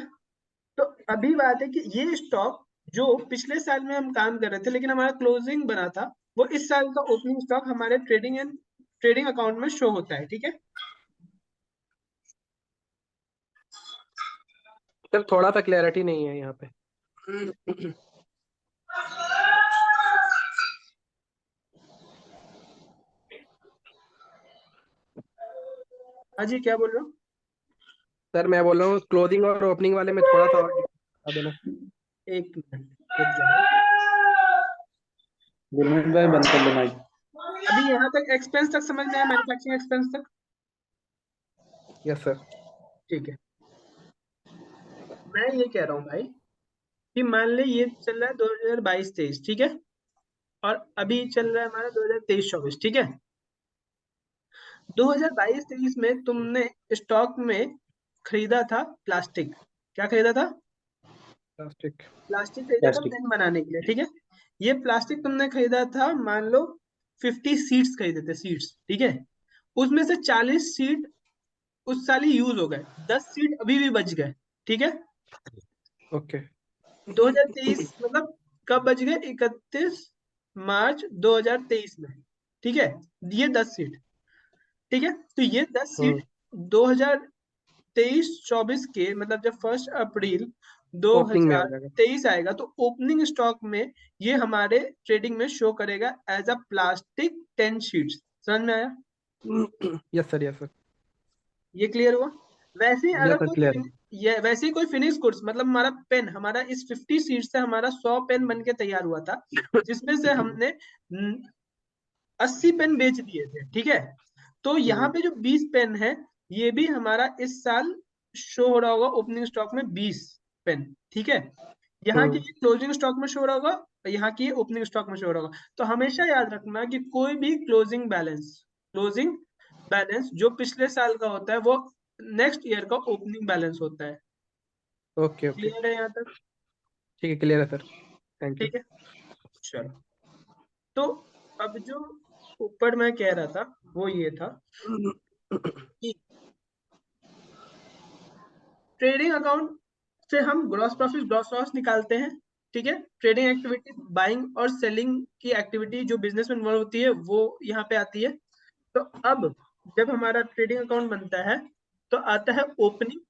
Speaker 2: तो अभी बात है कि ये स्टॉक जो पिछले साल में हम काम कर रहे थे लेकिन हमारा क्लोजिंग बना था, वो इस साल का ओपनिंग स्टॉक हमारे ट्रेडिंग अकाउंट में शो होता है, ठीक है।
Speaker 4: सर थोड़ा सा क्लैरिटी नहीं है यहाँ पे।
Speaker 2: हाँ जी, क्या बोल रहे हो?
Speaker 4: सर मैं बोल रहा हूँ क्लोजिंग और ओपनिंग वाले में थोड़ा सा और बता देना।
Speaker 2: एक मिनट रुक जाओ।
Speaker 1: गुरमीत भाई बंद कर लो माइक।
Speaker 2: अभी यहाँ तक एक्सपेंस तक समझ में आया, मैन्युफैक्चरिंग एक्सपेंस तक?
Speaker 4: Yes sir.
Speaker 2: ठीक है, मैं ये कह रहा हूँ भाई कि मान ले ये चल रहा है 2022-23, ठीक है, और अभी चल रहा है हमारा 2023-24, ठीक है। 2022-23 में तुमने स्टॉक में खरीदा था प्लास्टिक, क्या खरीदा था?
Speaker 4: प्लास्टिक
Speaker 2: खरीदा था पेन बनाने के लिए, ठीक है। ये प्लास्टिक तुमने खरीदा था, मान लो 50 सीड्स खरीदे थे, सीड्स, ठीक है। उसमें से 40 सीड उस साल ही यूज हो गए, 10 सीड अभी भी बच गए, ठीक है।
Speaker 4: ओके।
Speaker 2: 2023 मतलब कब बच गए? 31 मार्च 2023 में, ठीक है। ये 10 सीट, ठीक है। तो ये 10 सीट 2023-24 के मतलब जब 1 अप्रैल
Speaker 4: ओपनिंग में आ जाएगा।
Speaker 2: 2023 आएगा तो ओपनिंग स्टॉक में ये हमारे ट्रेडिंग में शो करेगा एज अ प्लास्टिक 10 शीट्स। समझ में आया?
Speaker 4: Yes sir, yes sir.
Speaker 2: ये क्लियर हुआ? वैसे ही अगर
Speaker 4: यस सर, क्लियर है।
Speaker 2: वैसे ही कोई फिनिश गुड्स मतलब हमारा पेन, हमारा इस 50 सीट से हमारा 100 पेन बन के तैयार हुआ था, जिसमें से हमने 80 पेन बेच दिए थे, ठीक है। तो यहाँ पे जो 20 पेन है ये भी हमारा इस साल शो हो रहा होगा ओपनिंग स्टॉक में, 20 पेन, ठीक है। यहाँ की क्लोजिंग स्टॉक में शो हो रहा होगा, यहाँ की ओपनिंग स्टॉक में शो हो रहा होगा। तो हमेशा याद रखना कि कोई भी क्लोजिंग बैलेंस जो पिछले साल का होता है वो नेक्स्ट ईयर का ओपनिंग बैलेंस होता है।
Speaker 4: ओके ओके,
Speaker 2: क्लियर है यहाँ तक?
Speaker 4: ठीक है, क्लियर है सर, थैंक यू।
Speaker 2: ठीक है, चलो। तो अब जो ऊपर मैं कह रहा था वो ये था कि ट्रेडिंग अकाउंट से हम ग्रॉस प्रॉफिट ग्रॉस लॉस निकालते हैं, ठीक है। ट्रेडिंग एक्टिविटी, बाइंग और सेलिंग की एक्टिविटी जो बिजनेस में इन्वॉल्व होती है वो यहाँ पे आती है। तो अब जब हमारा ट्रेडिंग अकाउंट बनता है तो आता है ओपनिंग।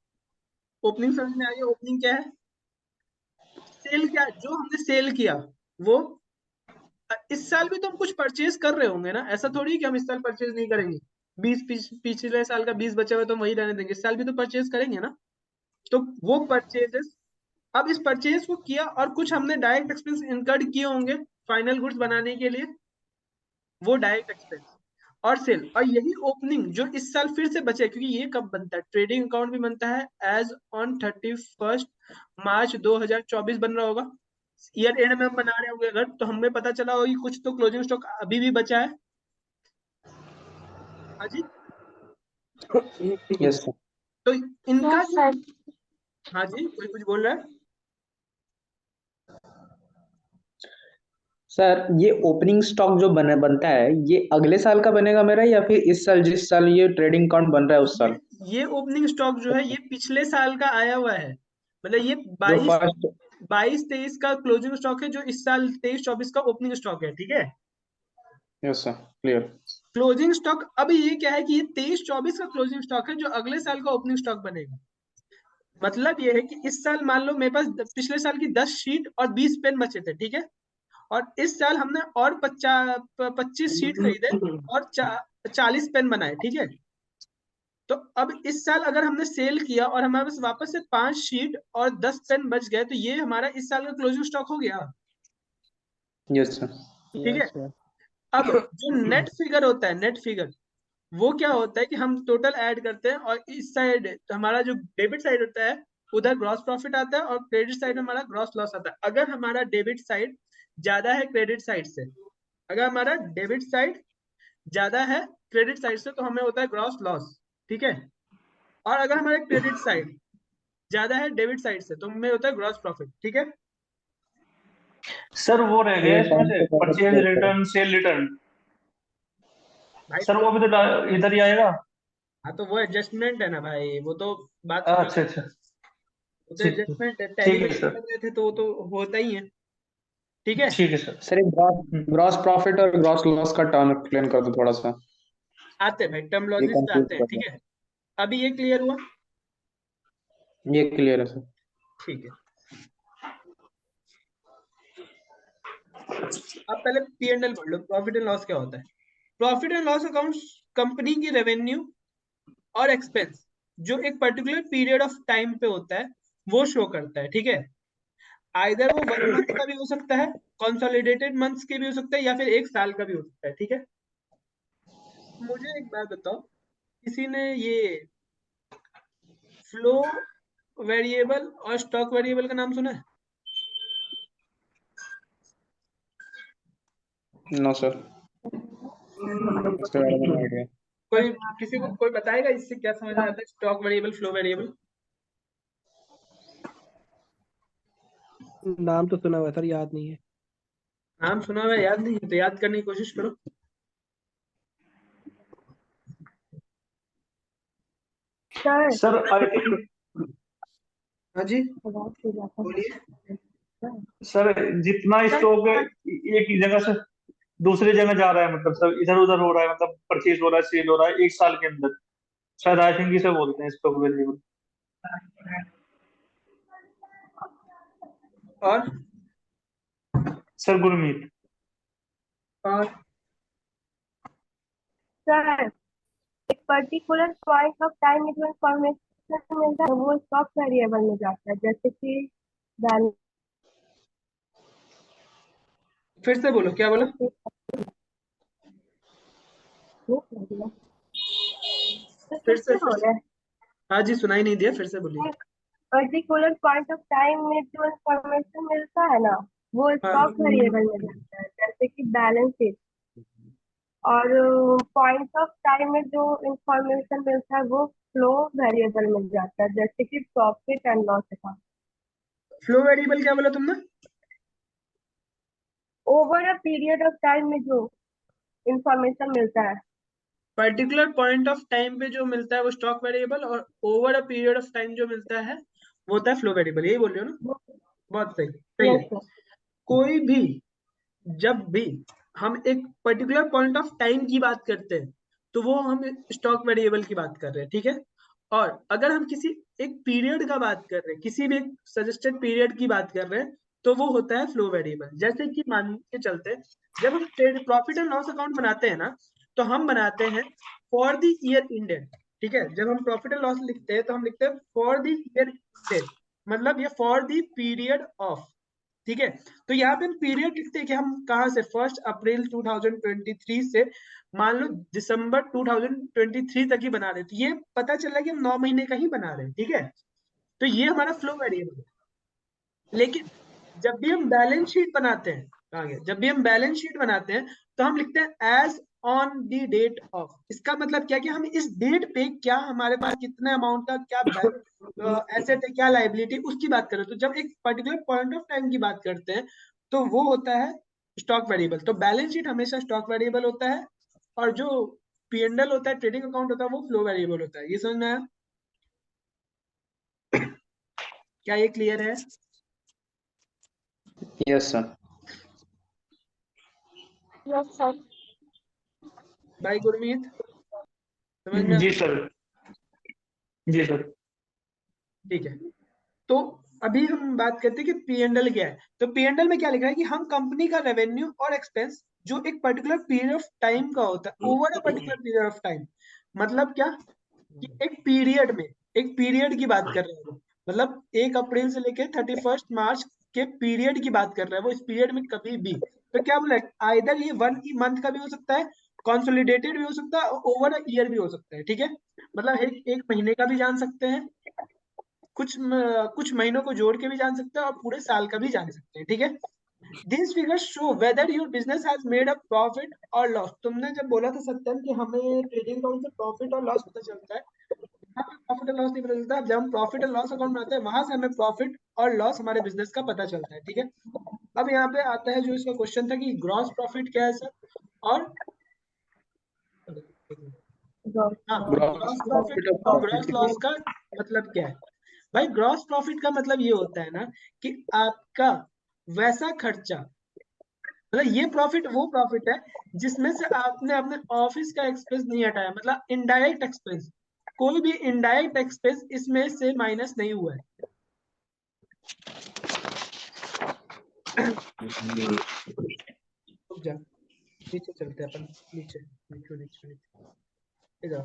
Speaker 2: ओपनिंग समझ में आ गया? ओपनिंग क्या है? सेल क्या, जो हमने सेल किया वो इस साल भी तो हम कुछ परचेज कर रहे होंगे ना, ऐसा थोड़ी कि हम इस साल परचेज नहीं करेंगे। 20 पिछले साल का 20 बचा हुआ तो हम वही रहने देंगे, इस साल भी तो परचेज करेंगे ना। तो वो परचेजेस, अब इस परचेज को किया और कुछ हमने डायरेक्ट एक्सपेंस इनकर्ड किए होंगे फाइनल गुड्स बनाने के लिए, वो डायरेक्ट एक्सपेंस और सेल। और यही ओपनिंग जो इस साल फिर से बचे, क्योंकि ये कब बनता है, ट्रेडिंग अकाउंट भी बनता है एज ऑन 31 मार्च 2024 बन रहा होगा। ईयर एंड में हम बना रहे होंगे अगर, तो हमें पता चला होगा कि कुछ तो क्लोजिंग स्टॉक अभी भी बचा है। हाँ जी,
Speaker 1: यस सर।
Speaker 2: तो इनका हाँ जी, कोई कुछ बोल रहा है?
Speaker 1: सर ये ओपनिंग स्टॉक जो बनता है ये अगले साल का बनेगा मेरा, या फिर इस साल जिस साल ये ट्रेडिंग अकाउंट बन रहा है उस साल?
Speaker 2: ये ओपनिंग स्टॉक जो है ये पिछले साल का आया हुआ है, मतलब ये
Speaker 1: जो फर्स्ट
Speaker 2: 22-23 का क्लोजिंग स्टॉक है, जो इस साल 23-24 का ओपनिंग स्टॉक है, ठीक है।
Speaker 1: Yes sir, clear.
Speaker 2: Closing stock अब ये क्या है कि ये 23-24 का क्लोजिंग स्टॉक है जो अगले साल का ओपनिंग स्टॉक बनेगा। मतलब ये है कि इस साल मान लो मेरे पास पिछले साल की 10 शीट और 20 पेन बचे थे, ठीक है। और इस साल हमने और 25 शीट खरीदे और 40 पेन बनाए, ठीक है। तो अब इस साल अगर हमने सेल किया और हमारे पास वापस से 5 शीट और 10 पेन बच गए तो ये हमारा इस साल का क्लोजिंग स्टॉक हो गया,
Speaker 1: यस सर।
Speaker 2: ठीक है। अब जो नेट फिगर होता है, नेट फिगर वो क्या होता है कि हम टोटल ऐड करते हैं और इस साइड हमारा जो डेबिट साइड होता है उधर ग्रॉस प्रॉफिट आता है और क्रेडिट साइड में हमारा ग्रॉस लॉस आता है। अगर हमारा डेबिट साइड ज्यादा है क्रेडिट साइड से, अगर हमारा डेबिट साइड ज्यादा है क्रेडिट साइड से तो हमें होता है ग्रॉस लॉस, ठीक है। और अगर हमारे क्रेडिट साइड ज्यादा है डेबिट साइड से तो हमें होता है ग्रॉस प्रॉफिट, ठीक है।
Speaker 8: सर वो रह गया
Speaker 1: ये
Speaker 8: इसमें से
Speaker 1: टाइम पे
Speaker 8: परचेज रिटर्न सेल रिटर्न,
Speaker 2: भाई
Speaker 8: सर वो भी तो इधर ही आएगा।
Speaker 2: हाँ तो वो एडजस्टमेंट है ना भाई, वो तो बात
Speaker 8: अच्छा अच्छा,
Speaker 2: वो तो
Speaker 8: ठीक
Speaker 2: एडजस्टमेंट है, टैली
Speaker 8: ठीक
Speaker 2: में
Speaker 8: है
Speaker 2: कर
Speaker 8: सर,
Speaker 2: रहे थे तो वो तो होता ही है, ठीक है।
Speaker 8: ठीक है सर।
Speaker 1: सर एक ग्रॉस प्रॉफिट और ग्रॉस लॉस का टर्म एक्सप्लेन कर दो थोड़ा सा,
Speaker 2: आते हैं भाई,
Speaker 1: ये
Speaker 2: टर्मोलॉजीज पे
Speaker 1: कंफ्यूज
Speaker 2: आते हैं,
Speaker 1: कर
Speaker 2: ठीक
Speaker 1: दो।
Speaker 2: है। अभी ये क्लियर हुआ,
Speaker 1: ये क्लियर है सर।
Speaker 2: ठीक है। अब पहले पी एंड एल पढ़ लो, प्रॉफिट एंड लॉस क्या होता है। Profit and loss account company की रेवेन्यू और एक्सपेंस जो एक पर्टिकुलर पीरियड ऑफ टाइम पे होता है वो शो करता है, ठीक है। आइदर वो 1 मंथ का भी हो सकता है, कंसोलिडेटेड मंथ्स के भी हो सकता है, या फिर 1 साल का भी हो सकता है, ठीक है। मुझे एक बात बताओ, किसी ने ये फ्लो वेरिएबल और स्टॉक वेरिएबल का नाम सुना है?
Speaker 1: नो सर, इसके बारे में नो आइडिया।
Speaker 2: कोई किसी को कोई बताएगा इससे क्या समझ में आता है, स्टॉक वेरिएबल फ्लो वेरिएबल?
Speaker 4: नाम तो सुना हुआ है सर, याद नहीं है।
Speaker 2: नाम सुना हुआ है, याद नहीं है, तो याद करने की कोशिश करो।
Speaker 7: सर
Speaker 8: सर आई थिंक,
Speaker 2: हाँ जी
Speaker 7: आवाज से जाता
Speaker 2: बोलिए।
Speaker 7: है।
Speaker 8: सर जितना स्टॉक एक ही जगह से दूसरी जगह जा रहा है, मतलब सर इधर उधर हो रहा है, मतलब परचेज हो रहा है सेल हो रहा है 1 साल के अंदर, शायद आई थिंक इसे बोलते हैं स्टॉक वेरिएबल।
Speaker 2: और
Speaker 8: सर गुरमीत।
Speaker 2: और
Speaker 7: सर एक पर्टिकुलर पॉइंट ऑफ टाइम में जो इंफॉर्मेशन मिलता है वो स्टॉक वेरिएबल में जाता है, जैसे कि बैलेंस
Speaker 2: फिर से बोलो, क्या बोला? फिर से
Speaker 7: हो रहा है।
Speaker 2: हाँ जी, सुनाई नहीं दिया, फिर से बोलिए।
Speaker 7: एक पर्टिकुलर पॉइंट ऑफ टाइम में जो इंफॉर्मेशन मिलता है ना वो
Speaker 2: हाँ
Speaker 7: स्टॉक वेरिएबल में जाता है, जैसे कि बैलेंस शीट। और पॉइंट ऑफ टाइम में जो इंफॉर्मेशन मिलता है वो फ्लो वेरिएबल में जाता है, जैसे कि profit and loss account.
Speaker 2: Flow variable क्या बोला तुमने?
Speaker 7: Over a period of time में जो इंफॉर्मेशन मिलता है।
Speaker 2: पर्टिकुलर पॉइंट ऑफ टाइम पे जो मिलता है वो स्टॉक वेरिएबल, और over a period of time जो मिलता है वो होता है फ्लो वेरिएबल, यही बोल रहे हो ना?
Speaker 7: वो
Speaker 2: बहुत सही, सही
Speaker 7: यस
Speaker 2: है।
Speaker 7: सर।
Speaker 2: कोई भी जब भी हम एक पर्टिकुलर पॉइंट ऑफ टाइम की बात करते हैं तो वो हम स्टॉक वेरिएबल की बात कर रहे हैं, ठीक है। और अगर हम किसी एक पीरियड का बात कर रहे हैं, किसी भी एक सजेस्टेड पीरियड की बात कर रहे हैं तो वो होता है फ्लो वेरिएबल। जैसे कि मान के चलते जब हम trade profit and loss account बनाते हैं ना तो हम बनाते हैं फॉर द ईयर इंडेड, ठीक है। जब हम प्रॉफिट एंड लॉस लिखते हैं तो हम लिखते हैं फॉर द ईयर इंडेड, मतलब ये फॉर द पीरियड ऑफ, ठीक है। तो यहाँ पे हम पीरियड लिखते हैं कि हम कहाँ से 1 अप्रैल 2023 से मान लो दिसंबर 2023 तक ही बना रहे हैं, तो ये पता चल रहा है कि हम 9 महीने का ही बना रहे हैं, ठीक है। तो ये हमारा फ्लो वेरिएबल है। लेकिन जब भी हम बैलेंस शीट बनाते हैं, आगे जब भी हम बैलेंस शीट बनाते हैं तो हम लिखते हैं as on the date of. इसका मतलब क्या कि हम इस डेट पे क्या हमारे पास कितने अमाउंट का क्या एसेट है क्या लाइबिलिटी उसकी बात करें। तो जब एक पर्टिकुलर पॉइंट ऑफ टाइम की बात करते हैं तो वो होता है स्टॉक वेरिएबल। तो बैलेंस शीट हमेशा स्टॉक वेरिएबल होता है और जो पीएनएल होता है ट्रेडिंग अकाउंट होता है वो फ्लो वेरिएबल होता है। ये समझ में आया? क्या ये क्लियर है?
Speaker 1: Yes sir.
Speaker 7: Yes sir.
Speaker 2: भाई गुरमीत समझ में
Speaker 8: जी
Speaker 2: आया?
Speaker 8: सर, जी सर।
Speaker 2: ठीक है। तो अभी हम बात करते हैं कि पीएनएल क्या है। तो पीएनएल में क्या लिखा है कि हम कंपनी का रेवेन्यू और एक्सपेंस जो एक पर्टिकुलर पीरियड ऑफ टाइम का होता है, over a particular period of time, मतलब क्या कि एक पीरियड में, एक पीरियड की बात कर रहे हैं वो, मतलब 1 अप्रैल से लेके 31 मार्च के पीरियड की बात कर रहा है वो, इस पीरियड में कभी भी। तो क्या बोला, आइदर ये 1 मंथ का भी हो सकता है, कंसोलिडेटेड भी हो सकता है और ओवर ईयर भी हो सकता है, ठीक है। मतलब एक महीने का भी जान सकते हैं, कुछ महीनों को जोड़ के भी जान सकते हैं और पूरे साल का भी जान सकते हैं, ठीक है। These figures show whether your business has made a profit or loss. तुमने जब बोला था सत्यम कि हमें ट्रेडिंग अकाउंट से प्रॉफिट और लॉस पता चलता है, यहाँ पे प्रॉफिट और लॉस नहीं पता चलता। जब हम प्रॉफिट और लॉस अकाउंट बनाते हैं वहां से हमें प्रॉफिट और लॉस हमारे बिजनेस का पता चलता है, ठीक है। अब यहाँ पे आता है जो इसका क्वेश्चन था कि ग्रॉस प्रॉफिट क्या है सर, और हाँ ग्रॉस प्रॉफिट और ग्रॉस लॉस का मतलब क्या है। भाई ग्रॉस प्रॉफिट का मतलब ये होता है ना कि आपका वैसा खर्चा, मतलब ये प्रॉफिट वो प्रॉफिट है जिसमें से आपने अपने ऑफिस का एक्सपेंस नहीं हटाया, मतलब इनडायरेक्ट एक्सपेंस, कोई भी इनडायरेक्ट एक्सपेंस इसमें से माइनस नहीं हुआ है। रुक जा, नीचे चलते हैं अपन, नीचे नीचे नीचे नीचे इधर।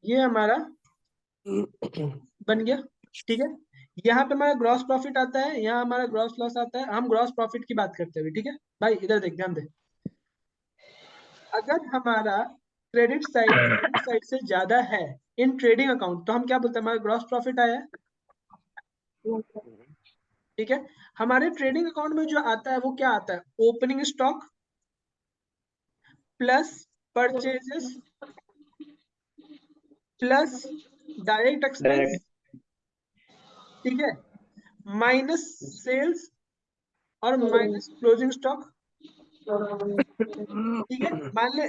Speaker 2: ये हमारा बन गया, ठीक है। यहाँ पे हमारा ग्रॉस प्रॉफिट आता है, यहाँ हमारा ग्रॉस लॉस आता है। हम ग्रॉस प्रॉफिट की बात करते हैं, ठीक है भाई। इधर देख, ध्यान दे, अगर हमारा क्रेडिट साइड से ज्यादा है इन ट्रेडिंग अकाउंट तो हम क्या बोलते हैं, हमारा ग्रॉस प्रॉफिट आया है, ठीक है। हमारे ट्रेडिंग अकाउंट में जो आता है वो क्या आता है, opening stock plus purchases plus direct expense, ठीक है, माइनस सेल्स और माइनस क्लोजिंग स्टॉक, ठीक है। मान ले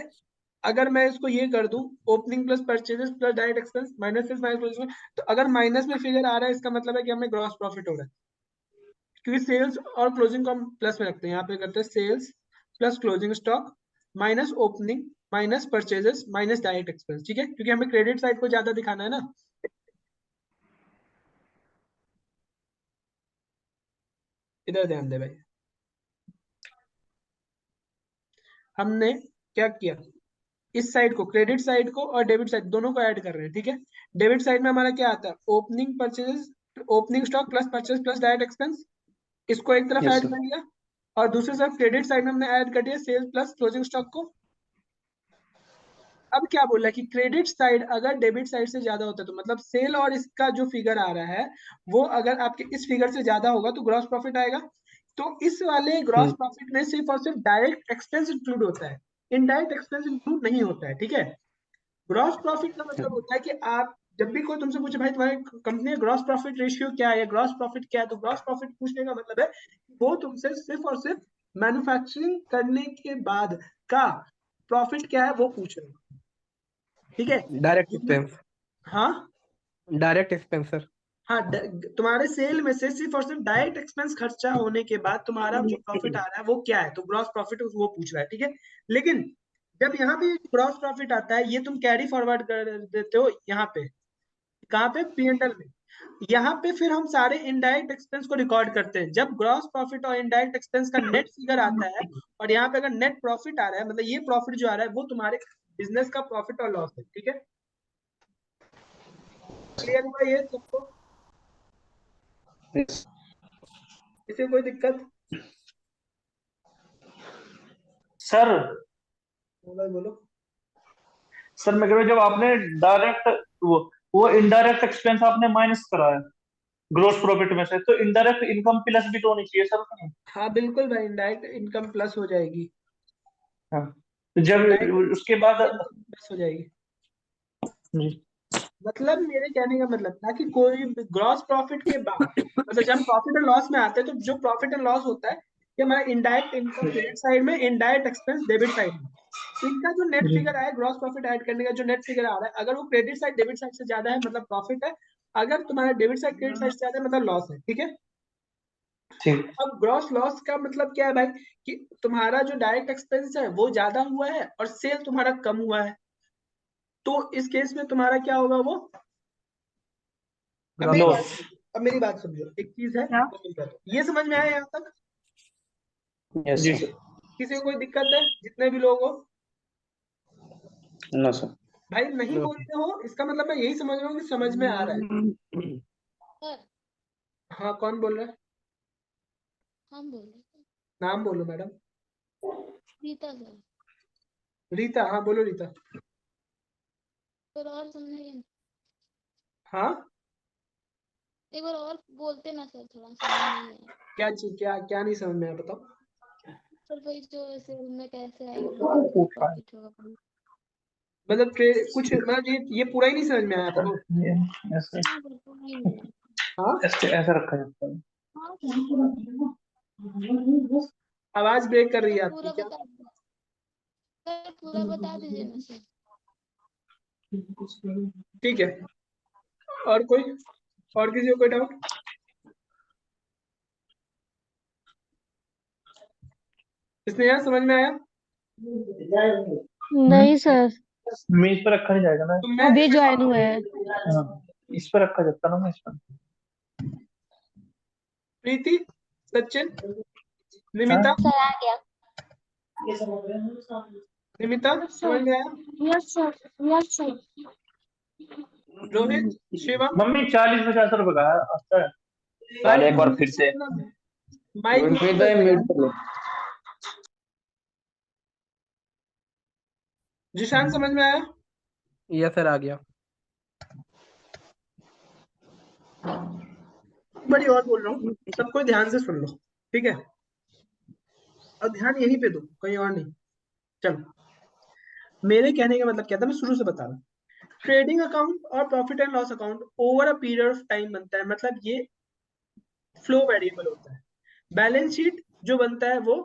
Speaker 2: अगर मैं इसको ये कर दूं, opening plus purchases plus direct expense minus sales minus closing, तो अगर माइनस में फिगर आ रहा है इसका मतलब है कि हमें ग्रॉस प्रॉफिट हो रहा है, क्योंकि सेल्स और क्लोजिंग को हम प्लस में रखते हैं। यहाँ पे करते हैं sales plus closing stock minus opening minus purchases minus direct expense, ठीक है, क्योंकि हमें क्रेडिट साइड को ज्यादा दिखाना है ना। इधर ध्यान दे भाई, हमने क्या किया, इस साइड को, क्रेडिट साइड को और डेबिट साइड दोनों को ऐड कर रहे हैं, ठीक है। डेबिट साइड में हमारा क्या आता है, opening purchases opening stock plus purchase plus direct expense, इसको एक तरफ ऐड कर लिया, और दूसरी तरफ क्रेडिट साइड में हमने ऐड कर दिया सेल्स प्लस क्लोजिंग स्टॉक को। अब क्या बोला कि क्रेडिट साइड अगर डेबिट साइड से ज्यादा होता है तो मतलब सेल और इसका जो फिगर आ रहा है वो अगर आपके इस फिगर से ज्यादा होगा तो ग्रॉस प्रॉफिट आएगा। तो इस वाले ग्रॉस प्रॉफिट में सिर्फ और सिर्फ डायरेक्ट एक्सपेंस इंक्लूड होता है, इनडायरेक्ट एक्सपेंस इंक्लूड नहीं होता है, ठीक है। ग्रॉस प्रॉफिट का मतलब होता है कि आप जब भी कोई तुमसे पूछे भाई तुम्हारी कंपनी का ग्रॉस प्रॉफिट रेशियो क्या है, ग्रॉस प्रॉफिट क्या है, तो ग्रॉस प्रॉफिट पूछने का मतलब है वो तुमसे सिर्फ और सिर्फ मैन्युफैक्चरिंग करने के बाद का प्रॉफिट क्या है वो पूछ रहे हैं, ठीक है।
Speaker 4: डायरेक्ट एक्सपेंस,
Speaker 2: हाँ
Speaker 4: डायरेक्ट एक्सपेंस सर।
Speaker 2: हाँ, तुम्हारे सेल में से सिर्फ और सिर्फ डायरेक्ट एक्सपेंस खर्चा होने के बाद तुम्हारा जो प्रॉफिट आ रहा है वो क्या है, तो ग्रॉस प्रॉफिट वो पूछ रहा है, ठीक है। लेकिन जब यहाँ पे ग्रॉस प्रॉफिट आता है ये तुम कैरी फॉरवर्ड कर देते हो यहाँ पे, कहाँ पे, P&L में। यहाँ पे फिर हम सारे इनडायरेक्ट एक्सपेंस को रिकॉर्ड करते हैं। जब ग्रॉस प्रॉफिट और इनडायरेक्ट एक्सपेंस का नेट फिगर आता है और यहाँ पे अगर नेट प्रॉफिट आ रहा है, मतलब ये प्रॉफिट जो आ रहा है वो तुम्हारे बिजनेस का प्रॉफिट और लॉस है, ठीक है। क्लियर हुआ ये सबको, इसे कोई दिक्कत?
Speaker 8: सर
Speaker 2: बोलो।
Speaker 8: सर मैं कह रहा हूँ जब आपने डायरेक्ट वो इनडायरेक्ट एक्सपेंस आपने माइनस कराया ग्रोस प्रॉफिट में से, तो इनडायरेक्ट इनकम प्लस भी तो होनी चाहिए सर उसमें।
Speaker 2: हाँ बिल्कुल भाई, इनडायरेक्ट इनकम प्लस हो जाएगी।
Speaker 8: हाँ, तो जब उसके बाद
Speaker 2: प्लस हो जाएगी,
Speaker 8: जी
Speaker 2: मतलब मेरे कहने का मतलब था कि कोई ग्रॉस प्रॉफिट के बाद, मतलब जब हम प्रॉफिट और लॉस में आते हैं तो जो प्रॉफिट एंड लॉस होता है कि हमारा इनडायरेक्ट इनकम क्रेडिट साइड में, इनडायरेक्ट एक्सपेंस डेबिट साइड में, इनका जो नेट फिगर आया ग्रॉस प्रॉफिट ऐड करने का जो नेट फिगर आ रहा है, अगर वो क्रेडिट साइड डेबिट साइड से ज्यादा है मतलब प्रॉफिट है, अगर तुम्हारा डेबिट साइड क्रेडिट साइड से ज्यादा है मतलब लॉस है, ठीक है।
Speaker 8: ठीक।
Speaker 2: अब ग्रॉस लॉस का मतलब क्या है भाई, कि तुम्हारा जो डायरेक्ट एक्सपेंस है वो ज्यादा हुआ है और सेल तुम्हारा कम हुआ है, तो इस केस में तुम्हारा क्या होगा वो, अब मेरी बात समझो, एक चीज है, ये समझ में आया यहाँ तक?
Speaker 6: यस
Speaker 8: जी
Speaker 6: सर।
Speaker 8: सर।
Speaker 2: किसी को कोई दिक्कत है, जितने भी लोग हो?
Speaker 6: No sir.
Speaker 2: भाई नहीं बोलते हो इसका मतलब मैं यही समझ रहा हूँ कि समझ में आ रहा है। हाँ कौन बोल रहा है?
Speaker 3: हम बोले
Speaker 2: नाम बोलो मैडम।
Speaker 10: रीता सर।
Speaker 2: रीता, हाँ बोलो रीता।
Speaker 10: सर और समझाइए,
Speaker 2: हाँ,
Speaker 10: एक बार और बोलते ना सर, थोड़ा समझ नहीं है।
Speaker 2: क्या चीज, क्या क्या नहीं समझ में आया बताओ।
Speaker 10: सर वही जो सेल में कैसे आएगा, मतलब कितना प्रॉफिट होगा।
Speaker 2: मतलब कुछ मतलब ये पूरा ही नहीं समझ में आया आपको।
Speaker 8: ये ऐसे
Speaker 10: हाँ बिल्कुल नहीं है।
Speaker 2: हाँ,
Speaker 8: ऐसे रखा जाता है।
Speaker 10: हाँ
Speaker 2: आवाज ब्रेक कर रही है
Speaker 10: सर
Speaker 2: आपकी
Speaker 10: पूरा
Speaker 2: क्या।
Speaker 10: बता दीजिए, सर पूरा बता दीजिए ना सर।
Speaker 2: ठीक है, और कोई, और किसी को कोई डाउट। स्नेहा समझ में आया।
Speaker 3: नहीं सर,
Speaker 8: मेज पर रखा नहीं जाएगा ना।
Speaker 2: तो मैं
Speaker 3: अभी ज्वाइन हुए हैं।
Speaker 8: हाँ, इस पर रखा जाता ना मेज पर।
Speaker 2: प्रीति, सचिन,
Speaker 8: हाँ,
Speaker 2: निमिता,
Speaker 3: सर आ गया।
Speaker 2: निमिता समझ में आया।
Speaker 3: Yes sir, yes sir.
Speaker 2: Rohit, Shivam,
Speaker 8: mummy 40-50 रुपए का है, अच्छा है।
Speaker 1: सर एक बार फिर से
Speaker 2: माइक
Speaker 1: गुरमीत
Speaker 2: म्यूट
Speaker 1: भाई
Speaker 2: कर
Speaker 1: म्यूट
Speaker 2: देना।
Speaker 1: कर लो।
Speaker 2: जिशान समझ में आया।
Speaker 4: यस सर, आ गया।
Speaker 2: बड़ी और बोल रहा हूँ, सबको ध्यान से सुन लो, ठीक है, और ध्यान यहीं पे दो, कहीं और नहीं। चलो, मेरे कहने का मतलब क्या था, मैं शुरू से बता रहा हूँ। ट्रेडिंग अकाउंट और profit and loss account over a period of time बनता है, मतलब ये फ्लो वेरिएबल होता है। बैलेंस शीट जो बनता है वो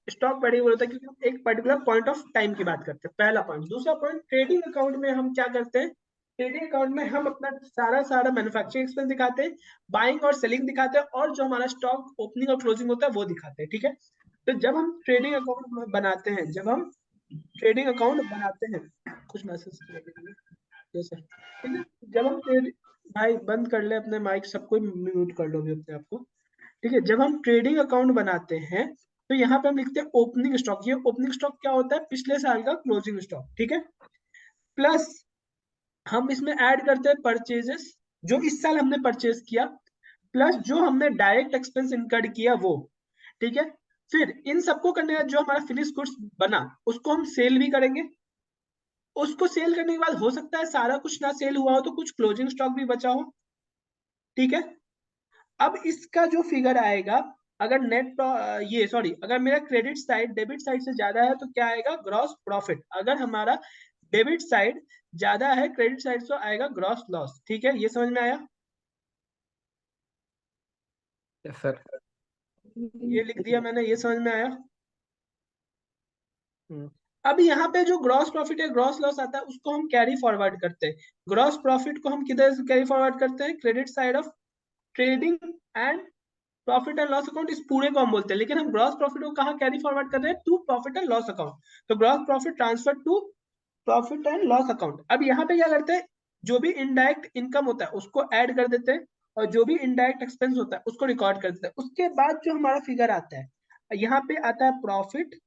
Speaker 2: स्टॉक वेरिएबल होता है, क्योंकि हम एक पर्टिकुलर पॉइंट ऑफ टाइम की बात करते हैं, पहला पॉइंट। दूसरा पॉइंट, ट्रेडिंग अकाउंट में हम क्या करते हैं, ट्रेडिंग अकाउंट में हम अपना सारा सारा मैन्युफैक्चरिंग एक्सपेंस दिखाते हैं, बाइंग और सेलिंग दिखाते हैं, और जो हमारा स्टॉक ओपनिंग और क्लोजिंग होता है वो दिखाते हैं, ठीक है। तो जब हम ट्रेडिंग अकाउंट बनाते हैं, जब हम ट्रेडिंग अकाउंट बनाते हैं, कुछ मैसेज जैसे, ठीक है, जब हम भाई बंद कर ले अपने माइक, सबको म्यूट कर लो भी अपने आप को, ठीक है। जब हम ट्रेडिंग अकाउंट बनाते हैं तो यहाँ पे हम लिखते हैं ओपनिंग स्टॉक। ये ओपनिंग स्टॉक क्या होता है, पिछले साल का क्लोजिंग स्टॉक, ठीक है। प्लस हम इसमें ऐड करते हैं परचेजेस, जो इस साल हमने परचेज किया, प्लस जो हमने डायरेक्ट एक्सपेंस इनकर्ड किया वो, ठीक है। फिर इन सबको करने का जो हमारा फिनिश गुड्स बना उसको हम सेल भी करेंगे। उसको सेल करने के बाद हो सकता है सारा कुछ ना सेल हुआ हो तो कुछ क्लोजिंग स्टॉक भी बचा हो, ठीक है। अब इसका जो फिगर आएगा, अगर ये सॉरी, अगर मेरा क्रेडिट साइड डेबिट साइड से ज्यादा है तो क्या आएगा, ग्रॉस प्रॉफिट। अगर हमारा डेबिट साइड ज्यादा है क्रेडिट साइड से आएगा ग्रॉस लॉस, ठीक है। ये समझ में आया।
Speaker 4: Yes sir.
Speaker 2: ये लिख दिया मैंने, ये समझ में आया। अब यहाँ पे जो ग्रॉस प्रॉफिट है ग्रॉस लॉस आता है उसको हम कैरी फॉरवर्ड करते हैं। ग्रॉस प्रॉफिट को हम किधर से कैरी फॉरवर्ड करते हैं, credit side of trading and profit and loss account, इस पूरे को हम बोलते हैं। लेकिन हम ग्रॉस प्रॉफिट को कहाँ कैरी फॉरवर्ड कर रहे हैं, to profit and loss account. तो gross profit transfer to profit and loss account. अब यहाँ पे क्या करते हैं, जो भी इनडायरेक्ट इनकम होता है उसको ऐड कर देते हैं, और जो भी इनडायरेक्ट एक्सपेंस होता है उसको रिकॉर्ड कर देते हैं। उसके बाद जो हमारा फिगर आता है, यहाँ पे आता है प्रॉफिट,